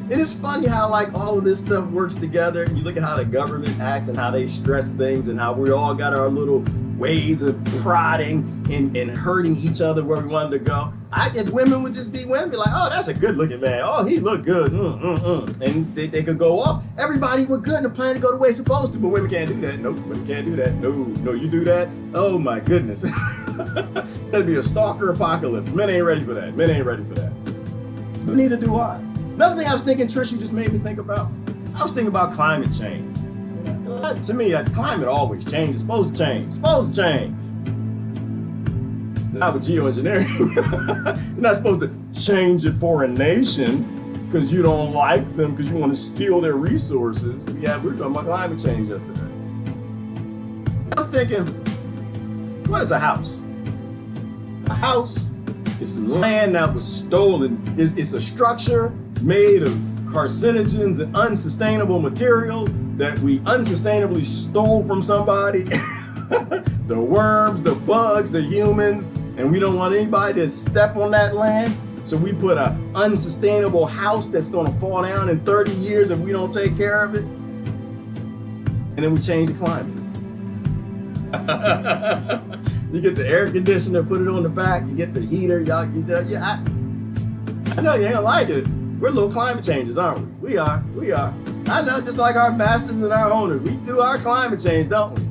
It is funny how like all of this stuff works together. You look at how the government acts and how they stress things and how we all got our little ways of prodding and hurting each other where we wanted to go. If women would just be women, be like, oh, that's a good looking man. Oh, he looked good. And they could go off. Everybody would good and the plan to go the way it's supposed to, but women can't do that. Nope, women can't do that. No, you do that. Oh my goodness. That'd be a stalker apocalypse. Men ain't ready for that. Men ain't ready for that. But neither do I. Another thing I was thinking, Trish, you just made me think about, I was thinking about climate change. To me, climate always changes. It's supposed to change. It's supposed to change. Not with geoengineering. You're not supposed to change it for a nation because you don't like them, because you want to steal their resources. Yeah, we were talking about climate change yesterday. I'm thinking, what is a house? A house is some land that was stolen. It's a structure made of carcinogens and unsustainable materials that we unsustainably stole from somebody. The worms, the bugs, the humans, and we don't want anybody to step on that land. So we put an unsustainable house that's gonna fall down in 30 years if we don't take care of it. And then we change the climate. You get the air conditioner, put it on the back, you get the heater, I know you ain't gonna like it. We're little climate changes, aren't we? We are. I know, just like our masters and our owners, we do our climate change, don't we?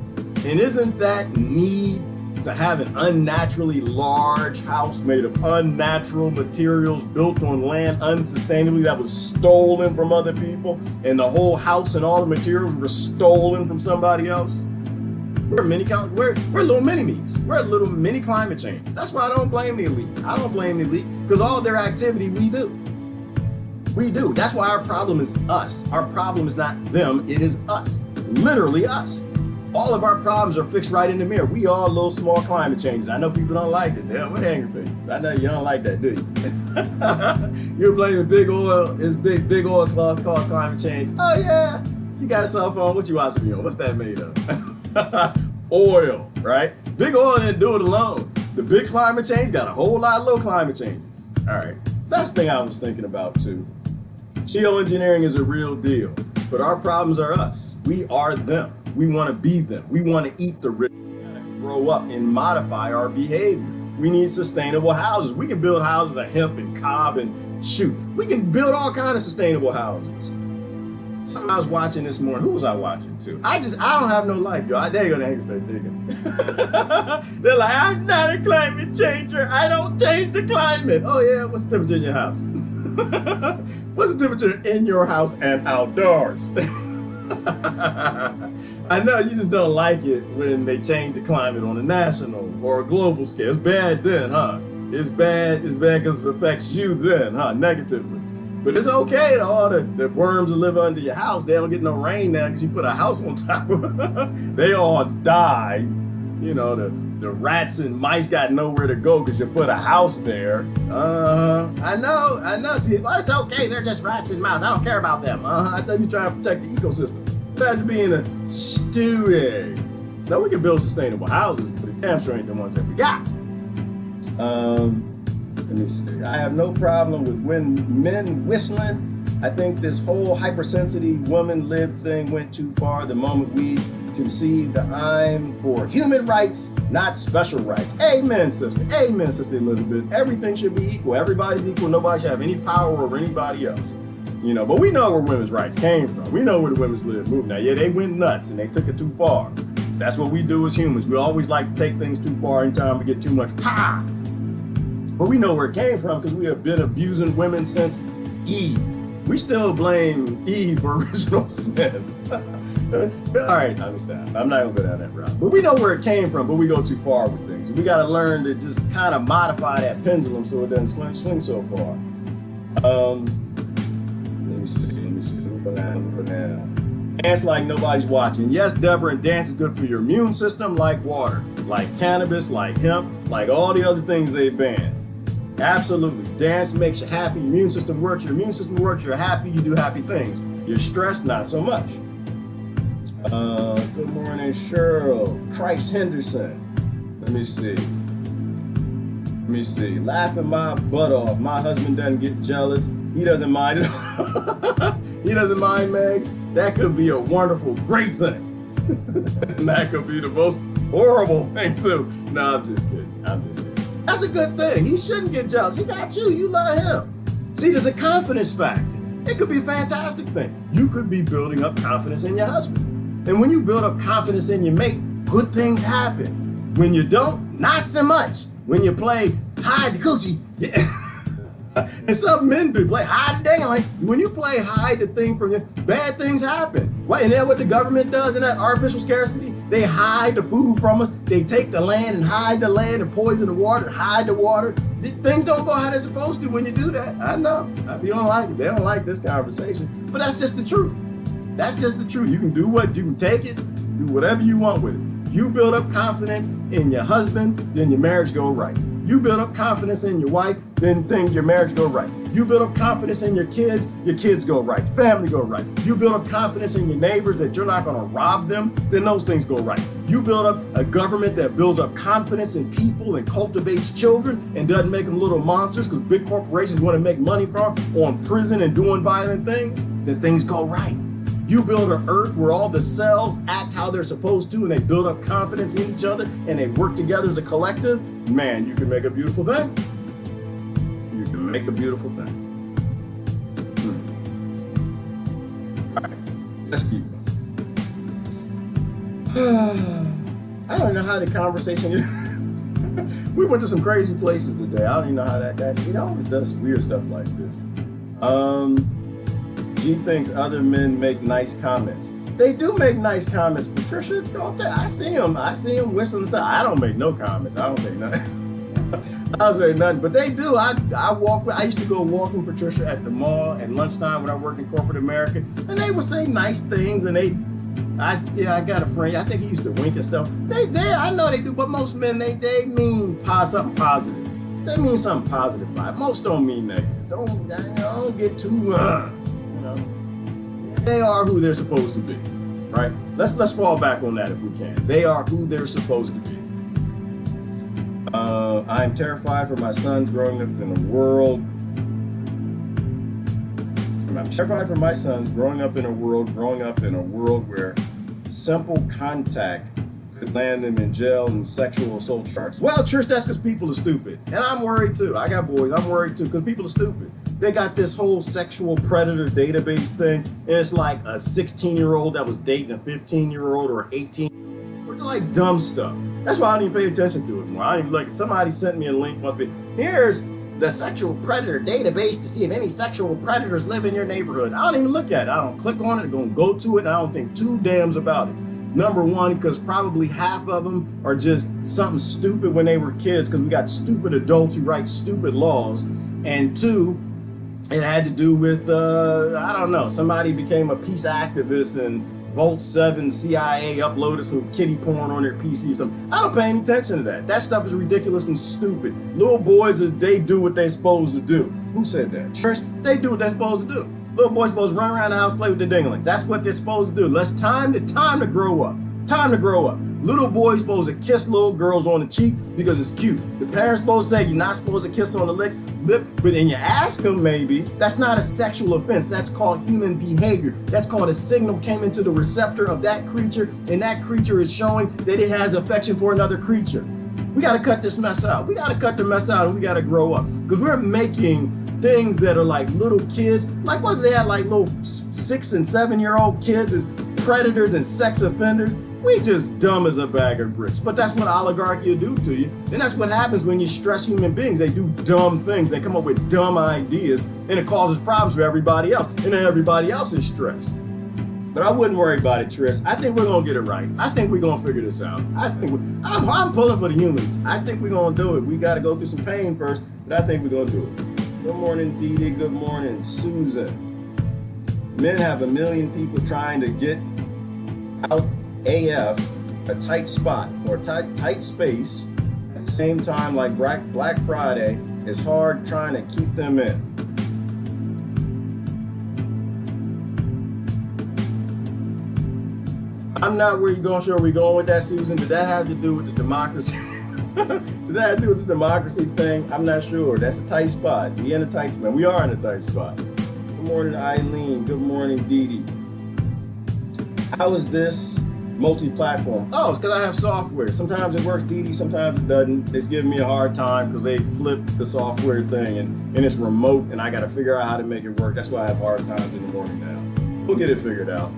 And isn't that need to have an unnaturally large house made of unnatural materials built on land unsustainably that was stolen from other people, and the whole house and all the materials were stolen from somebody else? We're little mini-me's. We're a little mini climate change. That's why I don't blame the elite. I don't blame the elite, because all their activity we do. We do. That's why our problem is us. Our problem is not them, it is us. Literally us. All of our problems are fixed right in the mirror. We are little small climate changes. I know people don't like it. They're with angry faces. I know you don't like that, do you? You're blaming big oil. It's big oil caused climate change. Oh yeah. You got a cell phone. What you watching me on? What's that made of? Oil, right? Big oil didn't do it alone. The big climate change got a whole lot of little climate changes. All right. So that's the thing I was thinking about too. Geoengineering is a real deal, but our problems are us. We are them. We want to be them. We want to eat the rich. We got to grow up and modify our behavior. We need sustainable houses. We can build houses of hemp and cob and shoot. We can build all kinds of sustainable houses. Something I was watching this morning. Who was I watching to? I don't have no life, y'all. There you go, the angry face. There you go. They're like, I'm not a climate changer. I don't change the climate. Oh yeah, what's the temperature in your house? What's the temperature in your house and outdoors? I know you just don't like it when they change the climate on a national or a global scale. It's bad then, huh? It's bad because it affects you then, huh? Negatively. But it's okay to all the worms that live under your house. They don't get no rain now because you put a house on top of it. They all die. You know, the rats and mice got nowhere to go because you put a house there. I know. See, but it's okay. They're just rats and mice. I don't care about them. I thought you were trying to protect the ecosystem. Imagine being a stew egg. Now we can build sustainable houses, but the damn sure ain't the ones that we got. Let me see. I have no problem with men whistling. I think this whole hypersensitive woman lib thing went too far the moment we conceived that I'm for human rights, not special rights. Amen, sister. Amen, Sister Elizabeth. Everything should be equal. Everybody's equal. Nobody should have any power over anybody else. You know, but we know where women's rights came from. We know where the women's lib moved. Now, yeah, they went nuts and they took it too far. That's what we do as humans. We always like to take things too far anytime we get too much power. But we know where it came from because we have been abusing women since Eve. We still blame Eve for original sin. All right, I understand. I'm not gonna go down that route. But we know where it came from, but we go too far with things. We gotta learn to just kind of modify that pendulum so it doesn't swing so far. Let me see. Banana. Dance like nobody's watching. Yes, Deborah, and dance is good for your immune system like water, like cannabis, like hemp, like all the other things they banned. Absolutely. Dance makes you happy. Your immune system works. Your immune system works. You're happy. You do happy things. You're stressed, not so much. Good morning, Cheryl. Christ Henderson. Let me see. Laughing my butt off. My husband doesn't get jealous. He doesn't mind it. He doesn't mind, Megs. That could be a wonderful, great thing. And that could be the most horrible thing, too. No, I'm just kidding. That's a good thing. He shouldn't get jealous. He got you. You love him. See, there's a confidence factor. It could be a fantastic thing. You could be building up confidence in your husband. And when you build up confidence in your mate, good things happen. When you don't, not so much. When you play hide the coochie, yeah. And some men do play hide the dang. Like when you play hide the thing from you, bad things happen. What? And then what the government does in that artificial scarcity, they hide the food from us. They take the land and hide the land and poison the water and hide the water. Things don't go how they're supposed to when you do that. I know. You don't like it. They don't like this conversation. But that's just the truth. That's just the truth. You can do what you can take it, do whatever you want with it. You build up confidence in your husband, then your marriage go right. You build up confidence in your wife, then your marriage go right. You build up confidence in your kids go right, family go right. You build up confidence in your neighbors that you're not gonna rob them, then those things go right. You build up a government that builds up confidence in people and cultivates children and doesn't make them little monsters because big corporations wanna make money from on prison and doing violent things, then things go right. You build an earth where all the cells act how they're supposed to and they build up confidence in each other and they work together as a collective, man, you can make a beautiful thing. You can make a beautiful thing. All right, let's keep going. I don't know how the conversation is. We went to some crazy places today. I don't even know how that it always does weird stuff like this. He thinks other men make nice comments. They do make nice comments. Patricia, don't they? I see him whistling stuff. I don't make no comments. I don't say nothing. I don't say nothing, but they do. I used to go walking Patricia at the mall at lunchtime when I worked in corporate America, and they would say nice things. And I got a friend. I think he used to wink and stuff. I know they do, but most men they mean something positive. They mean something positive by it. Most don't mean negative. Don't get too. They are who they're supposed to be, right? Let's fall back on that if we can. They are who they're supposed to be. I am terrified for my sons growing up in a world. I'm terrified for my sons growing up in a world where simple contact could land them in jail and sexual assault charges. Well, Trish, that's because people are stupid, and I'm worried too. I got boys. I'm worried too because people are stupid. They got this whole sexual predator database thing, and it's like a 16-year-old that was dating a 15-year-old or 18. It's like dumb stuff. That's why I don't even pay attention to it more. I don't even look. Somebody sent me a link. Must be here's the sexual predator database to see if any sexual predators live in your neighborhood. I don't even look at it. I don't click on it. I'm gonna go to it. And I don't think two dams about it. Number one, because probably half of them are just something stupid when they were kids, because we got stupid adults who write stupid laws. And two, it had to do with, I don't know, somebody became a peace activist and Vault 7 CIA uploaded some kiddie porn on their PC or something. I don't pay any attention to that. That stuff is ridiculous and stupid. Little boys, they do what they're supposed to do. Who said that? Church, they do what they're supposed to do. Little boys supposed to run around the house, play with the dinglings. That's what they're supposed to do. It's time to grow up. Time to grow up. Little boys supposed to kiss little girls on the cheek because it's cute. The parents supposed to say you're not supposed to kiss on the lips, but then you ask them maybe. That's not a sexual offense. That's called human behavior. That's called a signal came into the receptor of that creature, and that creature is showing that it has affection for another creature. We got to cut this mess out. We got to cut the mess out, and we got to grow up, because we're making things that are like little kids. Like once they had like little 6 and 7-year-old kids as predators and sex offenders. We just dumb as a bag of bricks. But that's what oligarchy will do to you. And that's what happens when you stress human beings. They do dumb things. They come up with dumb ideas, and it causes problems for everybody else. And then everybody else is stressed. But I wouldn't worry about it, Tris. I think we're gonna get it right. I think we're gonna figure this out. I'm pulling for the humans. I think we're gonna do it. We gotta go through some pain first, but I think we're gonna do it. Good morning, Dee Dee. Good morning, Susan. Men have a million people trying to get out AF, a tight spot or tight space. At the same time, like Black Friday, is hard trying to keep them in. I'm not where you're sure we're going with that, Susan. Did that have to do with the democracy? Did that have to do with the democracy thing? I'm not sure. That's a tight spot. We in a tight spot. We are in a tight spot. Good morning, Eileen. Good morning, Dee Dee. How is this multi-platform? Oh, it's because I have software. Sometimes it works, Dee Dee, sometimes it doesn't. It's giving me a hard time because they flipped the software thing and it's remote and I got to figure out how to make it work. That's why I have hard times in the morning now. We'll get it figured out.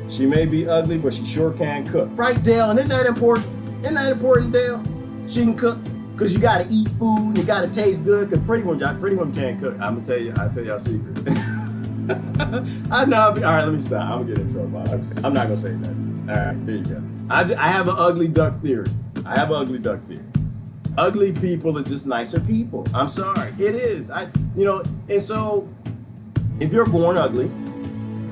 She may be ugly, but she sure can cook. Right, Dale? And isn't that important? Isn't that important, Dale? She can cook because you got to eat food and it got to taste good, because pretty women can't cook. I'll tell you a secret. I know. All right, let me stop. I'm gonna get in trouble. I'm not gonna say that. All right, there you go. I have an ugly duck theory. Ugly people are just nicer people. I'm sorry. It is. And so if you're born ugly,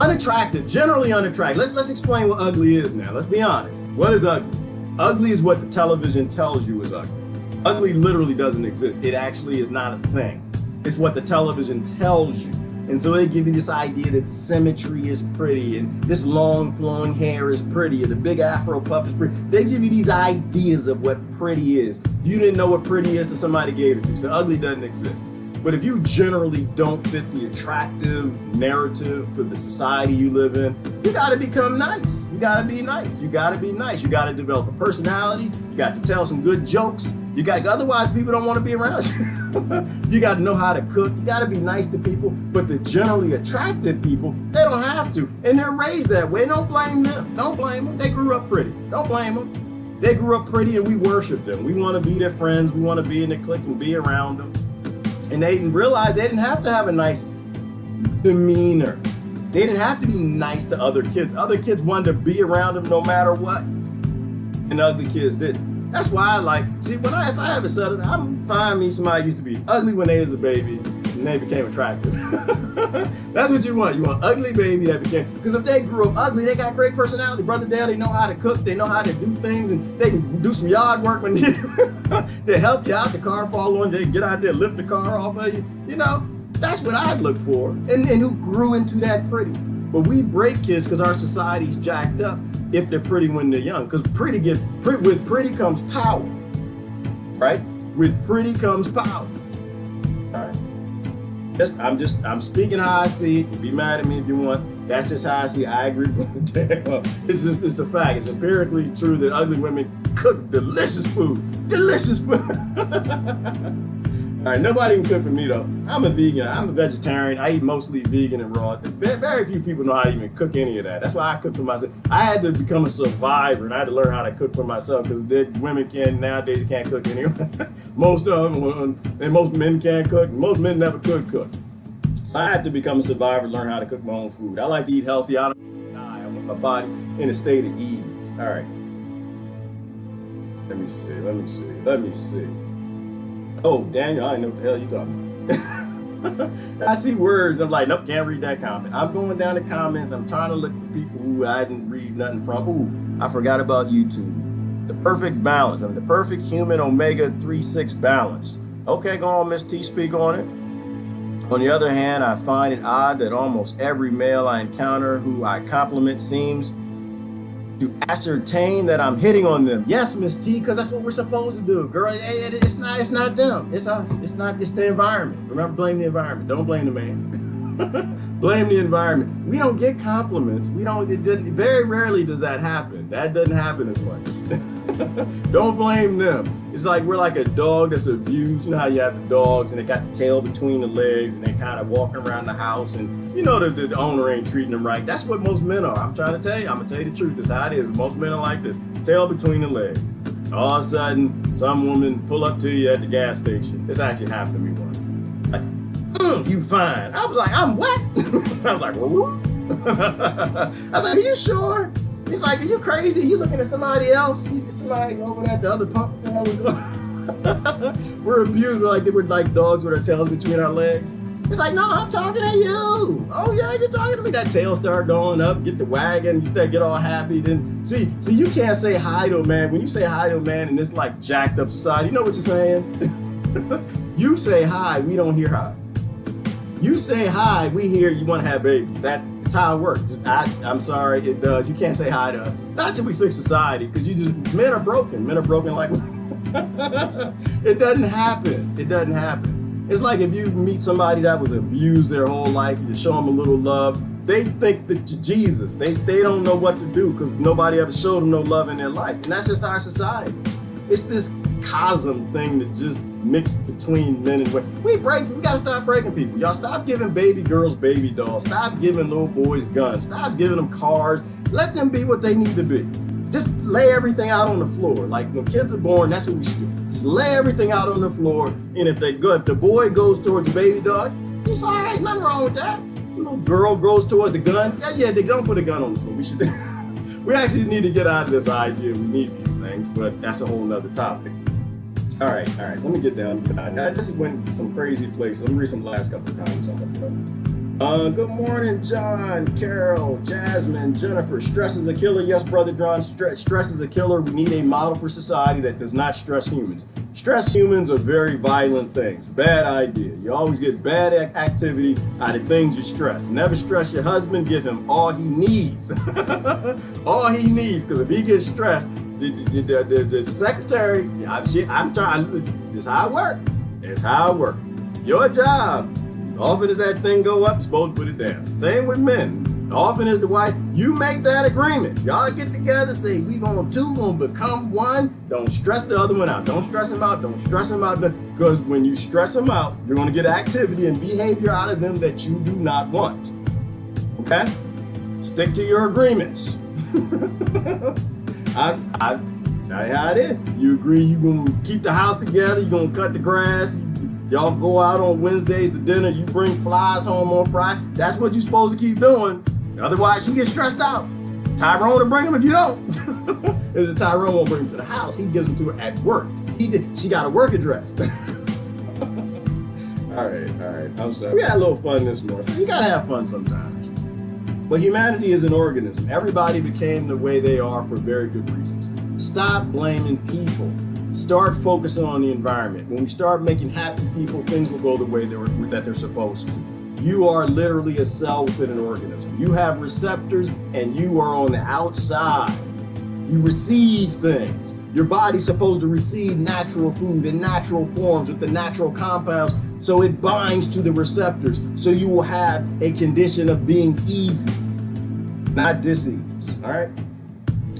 unattractive, generally unattractive. Let's explain what ugly is now. Let's be honest. What is ugly? Ugly is what the television tells you is ugly. Ugly literally doesn't exist. It actually is not a thing. It's what the television tells you. And so they give you this idea that symmetry is pretty and this long flowing hair is pretty and the big afro puff is pretty. They give you these ideas of what pretty is. You didn't know what pretty is till somebody gave it to you. So ugly doesn't exist. But if you generally don't fit the attractive narrative for the society you live in, you gotta become nice. You gotta be nice. You gotta be nice. You gotta develop a personality. You got to tell some good jokes. Otherwise people don't want to be around you. You got to know how to cook. You got to be nice to people. But the generally attractive people, they don't have to. And they're raised that way. Don't blame them. Don't blame them. They grew up pretty. Don't blame them. They grew up pretty and we worship them. We want to be their friends. We want to be in their clique and be around them. And they didn't realize they didn't have to have a nice demeanor. They didn't have to be nice to other kids. Other kids wanted to be around them no matter what. And ugly kids didn't. That's why if I have a son, I'm fine me somebody used to be ugly when they was a baby and they became attractive. That's what you want. You want ugly baby that became, because if they grew up ugly, they got great personality. Brother Dale, they know how to cook, they know how to do things, and they can do some yard work when they help you out, the car fall on, they get out there, lift the car off of you. That's what I'd look for. And who grew into that pretty. But we break kids because our society's jacked up if they're pretty when they're young. Because with pretty comes power, right? With pretty comes power. All right. I'm speaking how I see it. Be mad at me if you want. That's just how I see it. I agree with that. It's a fact. It's empirically true that ugly women cook delicious food. Delicious food. All right, nobody can cook for me though. I'm a vegan. I'm a vegetarian. I eat mostly vegan and raw. Very few people know how to even cook any of that. That's why I cook for myself. I had to become a survivor and I had to learn how to cook for myself because women nowadays can't cook anyway. Most of them, and most men can't cook. Most men never could cook. So I had to become a survivor, learn how to cook my own food. I like to eat healthy. I don't die. my body in a state of ease. All right. Let me see. Oh, Daniel, I didn't know what the hell you talking about. I see words. I'm like, nope, can't read that comment. I'm going down the comments. I'm trying to look for people who I didn't read nothing from. Ooh, I forgot about YouTube. The perfect balance. The perfect human omega 3-6 balance. Okay, go on, Miss T, speak on it. On the other hand, I find it odd that almost every male I encounter who I compliment seems to ascertain that I'm hitting on them. Yes, Miss T, because that's what we're supposed to do, girl. It's not them. It's us. It's the environment. Remember, blame the environment. Don't blame the man. Blame the environment. We don't get compliments. Very rarely does that happen. That doesn't happen as much. Don't blame them. It's like we're like a dog that's abused. You know how you have the dogs and they got the tail between the legs and they kind of walking around the house and you know the owner ain't treating them right. That's what most men are. I'm trying to tell you. I'm going to tell you the truth. That's how it is. Most men are like this. Tail between the legs. All of a sudden, some woman pull up to you at the gas station. This actually happened to me once. Like, you fine. I was like, I'm what? I was like, whoop. I was like, are you sure? He's like, are you crazy? You looking at somebody else? Somebody over there at the other pump? What the hell is going? We're abused. We're like dogs with our tails between our legs. It's like, no, I'm talking to you. Oh yeah, you're talking to me. That tail start going up, get the wagon, get all happy. Then see, you can't say hi to a man. When you say hi to a man in this like jacked up society, you know what you're saying? You say hi, we don't hear hi. You say hi, we hear you want to have babies. That's how it works. I'm sorry, it does. You can't say hi to us. Not till we fix society, because men are broken. Men are broken like it doesn't happen. It doesn't happen. It's like if you meet somebody that was abused their whole life, you show them a little love, they think that you're Jesus. They don't know what to do because nobody ever showed them no love in their life. And that's just our society. It's this cosm thing that just mixed between men and women. We gotta stop breaking people. Y'all stop giving baby girls baby dolls. Stop giving little boys guns. Stop giving them cars. Let them be what they need to be. Just lay everything out on the floor. Like when kids are born, that's what we should do. Just lay everything out on the floor. And if the boy goes towards the baby doll, it's all right, nothing wrong with that. Little girl goes towards the gun. Yeah, they don't put a gun on the floor. We should. We actually need to get out of this idea. We need these things, but that's a whole nother topic. All right. Let me get down to that. I just went to some crazy places. Let me read some last couple of comments. Good morning, John, Carol, Jasmine, Jennifer. Stress is a killer. Yes, Brother John, stress is a killer. We need a model for society that does not stress humans. Stress humans are very violent things. Bad idea. You always get bad activity out of things you stress. Never stress your husband. Give him all he needs. All he needs. Because if he gets stressed, the secretary, I'm trying. This is how it works. It's how it works. Your job. Often as that thing go up, you're supposed to put it down. Same with men. Often as the wife, you make that agreement. Y'all get together, say we gonna become one. Don't stress the other one out. Don't stress him out. Because when you stress them out, you're gonna get activity and behavior out of them that you do not want. Okay? Stick to your agreements. I tell you how it is. You agree you're gonna keep the house together. You're gonna cut the grass. Y'all go out on Wednesdays to dinner, you bring flies home on Friday. That's what you're supposed to keep doing. Otherwise, she gets stressed out. Tyrone will bring them if you don't. If Tyrone won't bring them to the house, he gives them to her at work. She got a work address. All right. I'm sorry. We had a little fun this morning. You gotta have fun sometimes. But humanity is an organism. Everybody became the way they are for very good reasons. Stop blaming people. Start focusing on the environment. When we start making happy people, things will go the way that they're supposed to. You are literally a cell within an organism. You have receptors and you are on the outside. You receive things. Your body's supposed to receive natural food in natural forms with the natural compounds, so it binds to the receptors. So you will have a condition of being easy, not dis-ease. All right?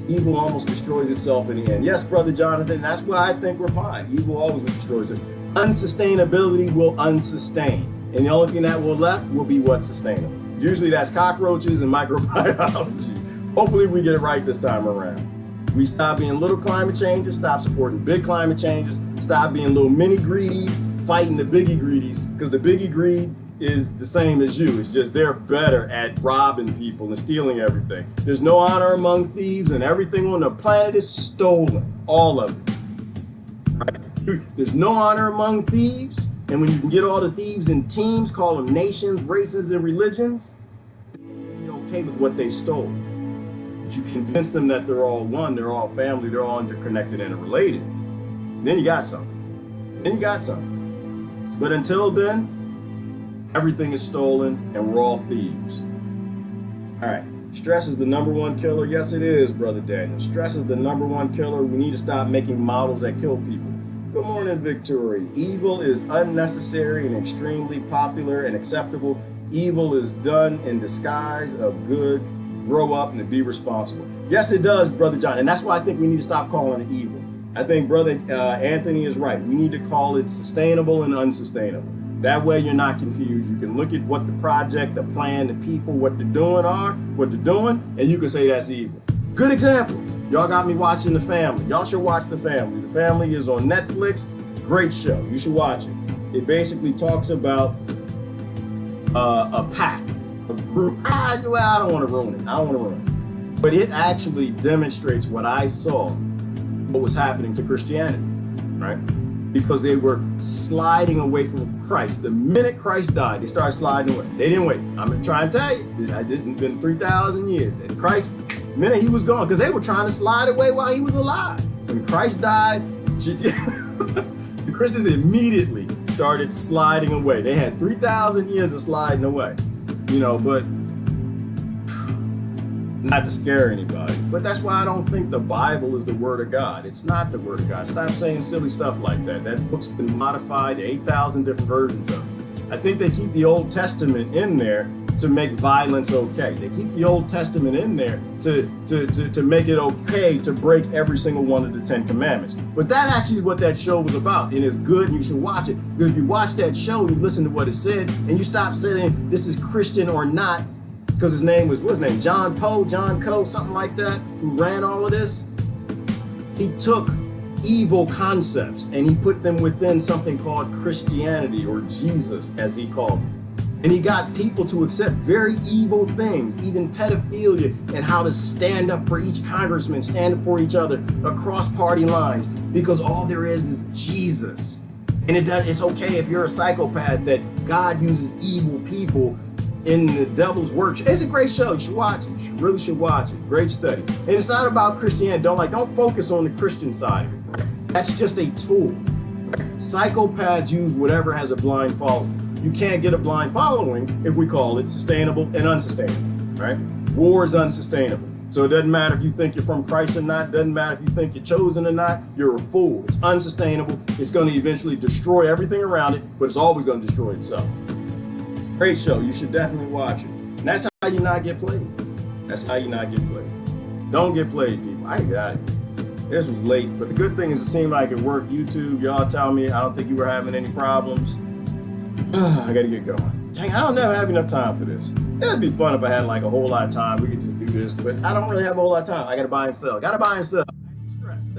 Evil almost destroys itself in the end. Yes, Brother Jonathan, that's why I think we're fine. Evil always destroys it. Unsustainability will unsustain. And the only thing that will left will be what's sustainable. Usually that's cockroaches and microbiology. Hopefully we get it right this time around. We stop being little climate changes, stop supporting big climate changes, stop being little mini greedies, fighting the biggie greedies, because the biggie greed is the same as you. It's just they're better at robbing people and stealing everything. There's no honor among thieves, and everything on the planet is stolen. All of it. Right? There's no honor among thieves, and when you can get all the thieves in teams, call them nations, races, and religions, you're okay with what they stole. But you convince them that they're all one, they're all family, they're all interconnected and related. Then you got something. Then you got something. But until then, everything is stolen and we're all thieves. All right. Stress is the number one killer. Yes, it is, Brother Daniel. Stress is the number one killer. We need to stop making models that kill people. Good morning, Victoria. Evil is unnecessary and extremely popular and acceptable. Evil is done in disguise of good. Grow up and be responsible. Yes, it does, Brother John. And that's why I think we need to stop calling it evil. I think Brother Anthony is right. We need to call it sustainable and unsustainable. That way you're not confused. You can look at what the project, the plan, the people, what they're doing, and you can say that's evil. Good example. Y'all got me watching The Family. Y'all should watch The Family. The Family is on Netflix. Great show. You should watch it. It basically talks about a pack, a group. I don't want to ruin it. But it actually demonstrates what I saw, what was happening to Christianity, right? Because they were sliding away from Christ. The minute Christ died, they started sliding away. They didn't wait. I'm trying to tell you, it's been 3,000 years. And Christ, the minute he was gone, because they were trying to slide away while he was alive. When Christ died, the Christians immediately started sliding away. They had 3,000 years of sliding away, but not to scare anybody. But that's why I don't think the Bible is the Word of God. It's not the Word of God. Stop saying silly stuff like that. That book's been modified to 8,000 different versions of it. I think they keep the Old Testament in there to make violence okay. They keep the Old Testament in there to make it okay to break every single one of the 10 Commandments. But that actually is what that show was about. And it's good and you should watch it. Because if you watch that show and you listen to what it said and you stop saying this is Christian or not, because his name was, what's his name? John Coe, something like that, who ran all of this. He took evil concepts and he put them within something called Christianity, or Jesus, as he called it. And he got people to accept very evil things, even pedophilia, and how to stand up for each congressman, stand up for each other across party lines, because all there is Jesus. And it's okay if you're a psychopath that God uses evil people in the devil's work. It's a great show. You should watch it. You really should watch it. Great study. And it's not about Christianity. Don't focus on the Christian side of it. That's just a tool. Psychopaths use whatever has a blind following. You can't get a blind following if we call it sustainable and unsustainable, right? War is unsustainable. So it doesn't matter if you think you're from Christ or not. Doesn't matter if you think you're chosen or not. You're a fool. It's unsustainable. It's going to eventually destroy everything around it, but it's always going to destroy itself. Great show. You should definitely watch it. And that's how you not get played. That's how you not get played. Don't get played, people. I got it. This was late, but the good thing is it seemed like it worked. YouTube, y'all tell me I don't think you were having any problems. I gotta get going. Dang, I don't never have enough time for this. It'd be fun if I had like a whole lot of time. We could just do this, but I don't really have a whole lot of time. I gotta buy and sell. I'm stressed.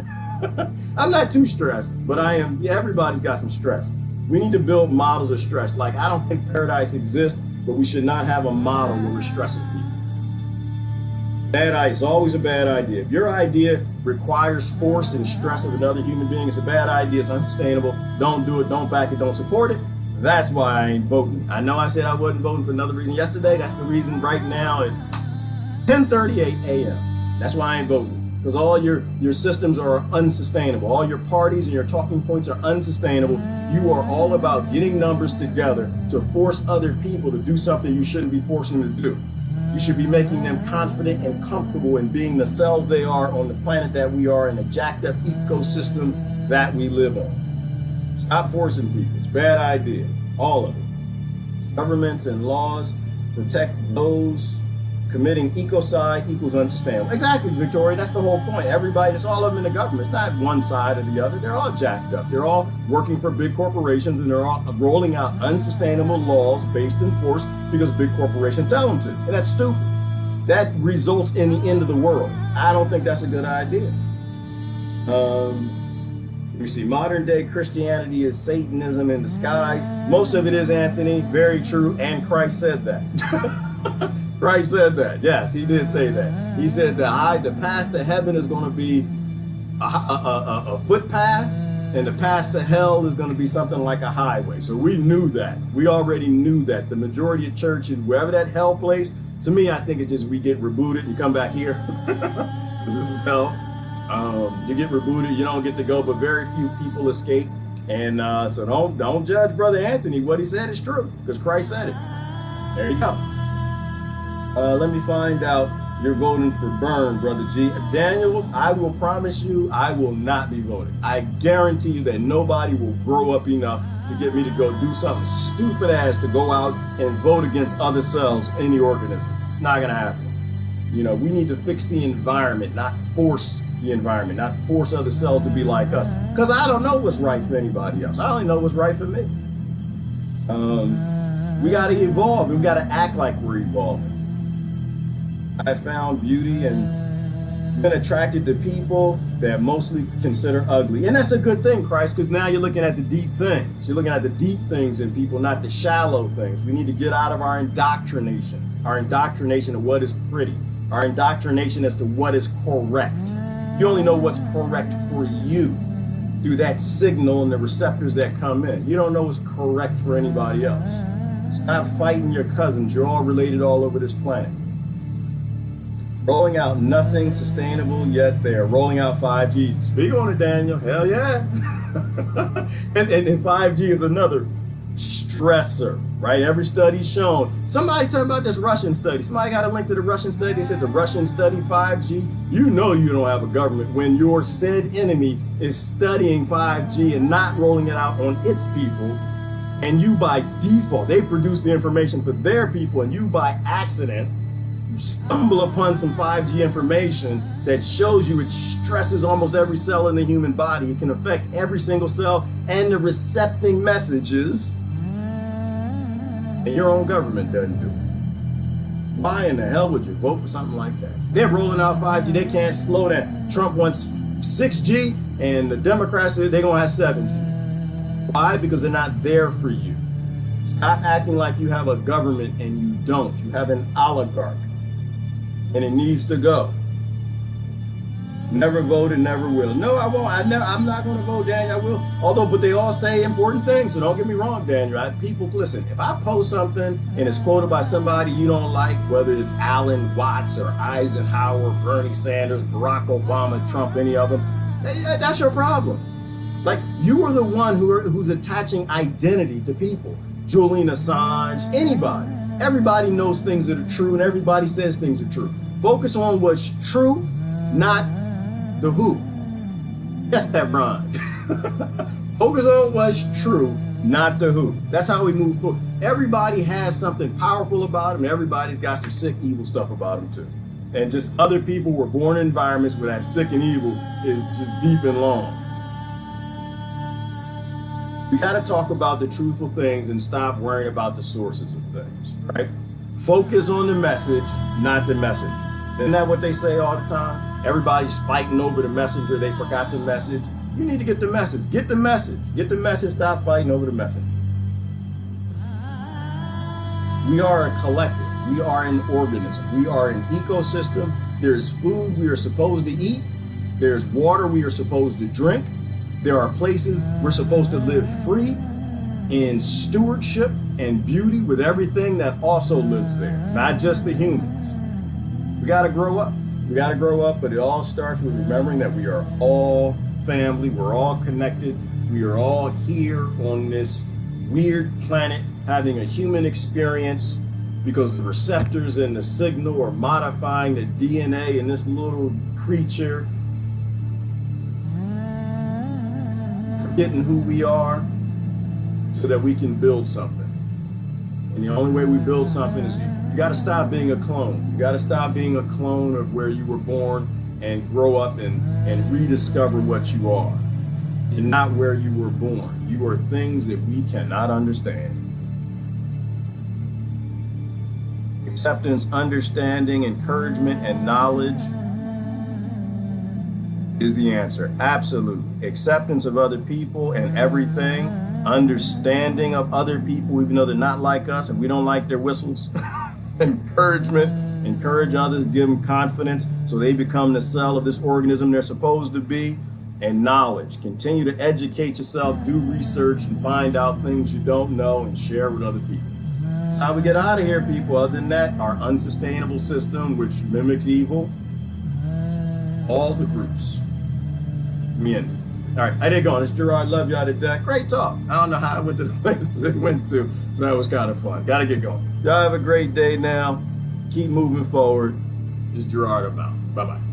I'm not too stressed, but I am. Yeah, everybody's got some stress. We need to build models of stress. Like, I don't think paradise exists, but we should not have a model where we're stressing people. Bad idea. It's always a bad idea. If your idea requires force and stress of another human being, it's a bad idea. It's unsustainable. Don't do it. Don't back it. Don't support it. That's why I ain't voting. I know I said I wasn't voting for another reason yesterday. That's the reason right now at 10:38 a.m. That's why I ain't voting. Because all your systems are unsustainable. All your parties and your talking points are unsustainable. You are all about getting numbers together to force other people to do something you shouldn't be forcing them to do. You should be making them confident and comfortable in being the selves they are on the planet that we are in a jacked up ecosystem that we live on. Stop forcing people. It's a bad idea. All of it. Governments and laws protect those committing ecocide equals unsustainable. Exactly, Victoria. That's the whole point. Everybody, it's all of them in the government. It's not one side or the other. They're all jacked up. They're all working for big corporations and they're all rolling out unsustainable laws based in force because big corporations tell them to. And that's stupid. That results in the end of the world. I don't think that's a good idea. You see, modern day Christianity is Satanism in disguise. Most of it is, Anthony, very true, and Christ said that. Christ said that. Yes, he did say that. He said the path to heaven is going to be a footpath, and the path to hell is going to be something like a highway. So we knew that. We already knew that. The majority of churches, wherever that hell place, to me, I think it's just we get rebooted and come back here. This is hell. You get rebooted, you don't get to go, but very few people escape. And so don't judge Brother Anthony. What he said is true, because Christ said it. There you go. Let me find out. You're voting for burn, Brother G. Daniel, I will promise you, I will not be voting. I guarantee you that nobody will grow up enough to get me to go do something stupid ass to go out and vote against other cells in the organism. It's not going to happen. You know, we need to fix the environment, not force the environment, not force other cells to be like us. Because I don't know what's right for anybody else. I only know what's right for me. We got to evolve. We got to act like we're evolving. I found beauty and been attracted to people that mostly consider ugly. And that's a good thing, Christ, because now you're looking at the deep things. You're looking at the deep things in people, not the shallow things. We need to get out of our indoctrination of what is pretty, our indoctrination as to what is correct. You only know what's correct for you through that signal and the receptors that come in. You don't know what's correct for anybody else. Stop fighting your cousins. You're all related all over this planet. Rolling out nothing sustainable yet they're rolling out 5G. Speak on it, Daniel. Hell yeah. and 5G is another stressor, right? Every study's shown. Somebody talking about this Russian study. Somebody got a link to the Russian study. They said the Russian study 5G. You know you don't have a government when your said enemy is studying 5G and not rolling it out on its people. And you by default, they produce the information for their people, and you by accident stumble upon some 5G information that shows you it stresses almost every cell in the human body. It can affect every single cell and the recepting messages, and your own government doesn't do it. Why in the hell would you vote for something like that? They're rolling out 5G. They can't slow that. Trump wants 6G, and the Democrats say they're going to have 7G. Why? Because they're not there for you. Stop acting like you have a government and you don't. You have an oligarch. And it needs to go. Never voted, never will. No, I won't. I'm not going to vote, Daniel. I will. Although, but they all say important things. So don't get me wrong, Daniel. People, listen, if I post something and it's quoted by somebody you don't like, whether it's Alan Watts or Eisenhower, Bernie Sanders, Barack Obama, Trump, any of them, that's your problem. Like, you are the one who's attaching identity to people. Julian Assange, anybody. Everybody knows things that are true, and everybody says things are true. Focus on what's true, not the who. Yes, that rhymed. Focus on what's true, not the who. That's how we move forward. Everybody has something powerful about them. Everybody's got some sick, evil stuff about them too. And just other people were born in environments where that sick and evil is just deep and long. We got to talk about the truthful things and stop worrying about the sources of things, right? Focus on the message, not the message. Isn't that what they say all the time? Everybody's fighting over the messenger. They forgot the message. You need to get the message. Get the message. Get the message. Stop fighting over the message. We are a collective. We are an organism. We are an ecosystem. There's food we are supposed to eat. There's water we are supposed to drink. There are places we're supposed to live free in stewardship and beauty with everything that also lives there, not just the humans. We got to grow up. We got to grow up, but it all starts with remembering that we are all family. We're all connected. We are all here on this weird planet having a human experience because the receptors and the signal are modifying the DNA in this little creature. Forgetting who we are so that we can build something. And the only way we build something is you got to stop being a clone. You got to stop being a clone of where you were born and grow up and rediscover what you are. You're not where you were born. You are things that we cannot understand. Acceptance, understanding, encouragement, and knowledge is the answer. Absolutely. Acceptance of other people and everything, understanding of other people, even though they're not like us and we don't like their whistles. Encouragement, encourage others, give them confidence so they become the cell of this organism they're supposed to be. And knowledge. Continue to educate yourself, do research, and find out things you don't know and share with other people. That's how we get out of here, people. Other than that, our unsustainable system, which mimics evil, all the groups. Me and all right, I did go on. It's Gerard. Love y'all to death. Great talk. I don't know how I went to the places it went to, but that was kind of fun. Got to get going. Y'all have a great day now. Keep moving forward. It's Gerard about. Bye-bye.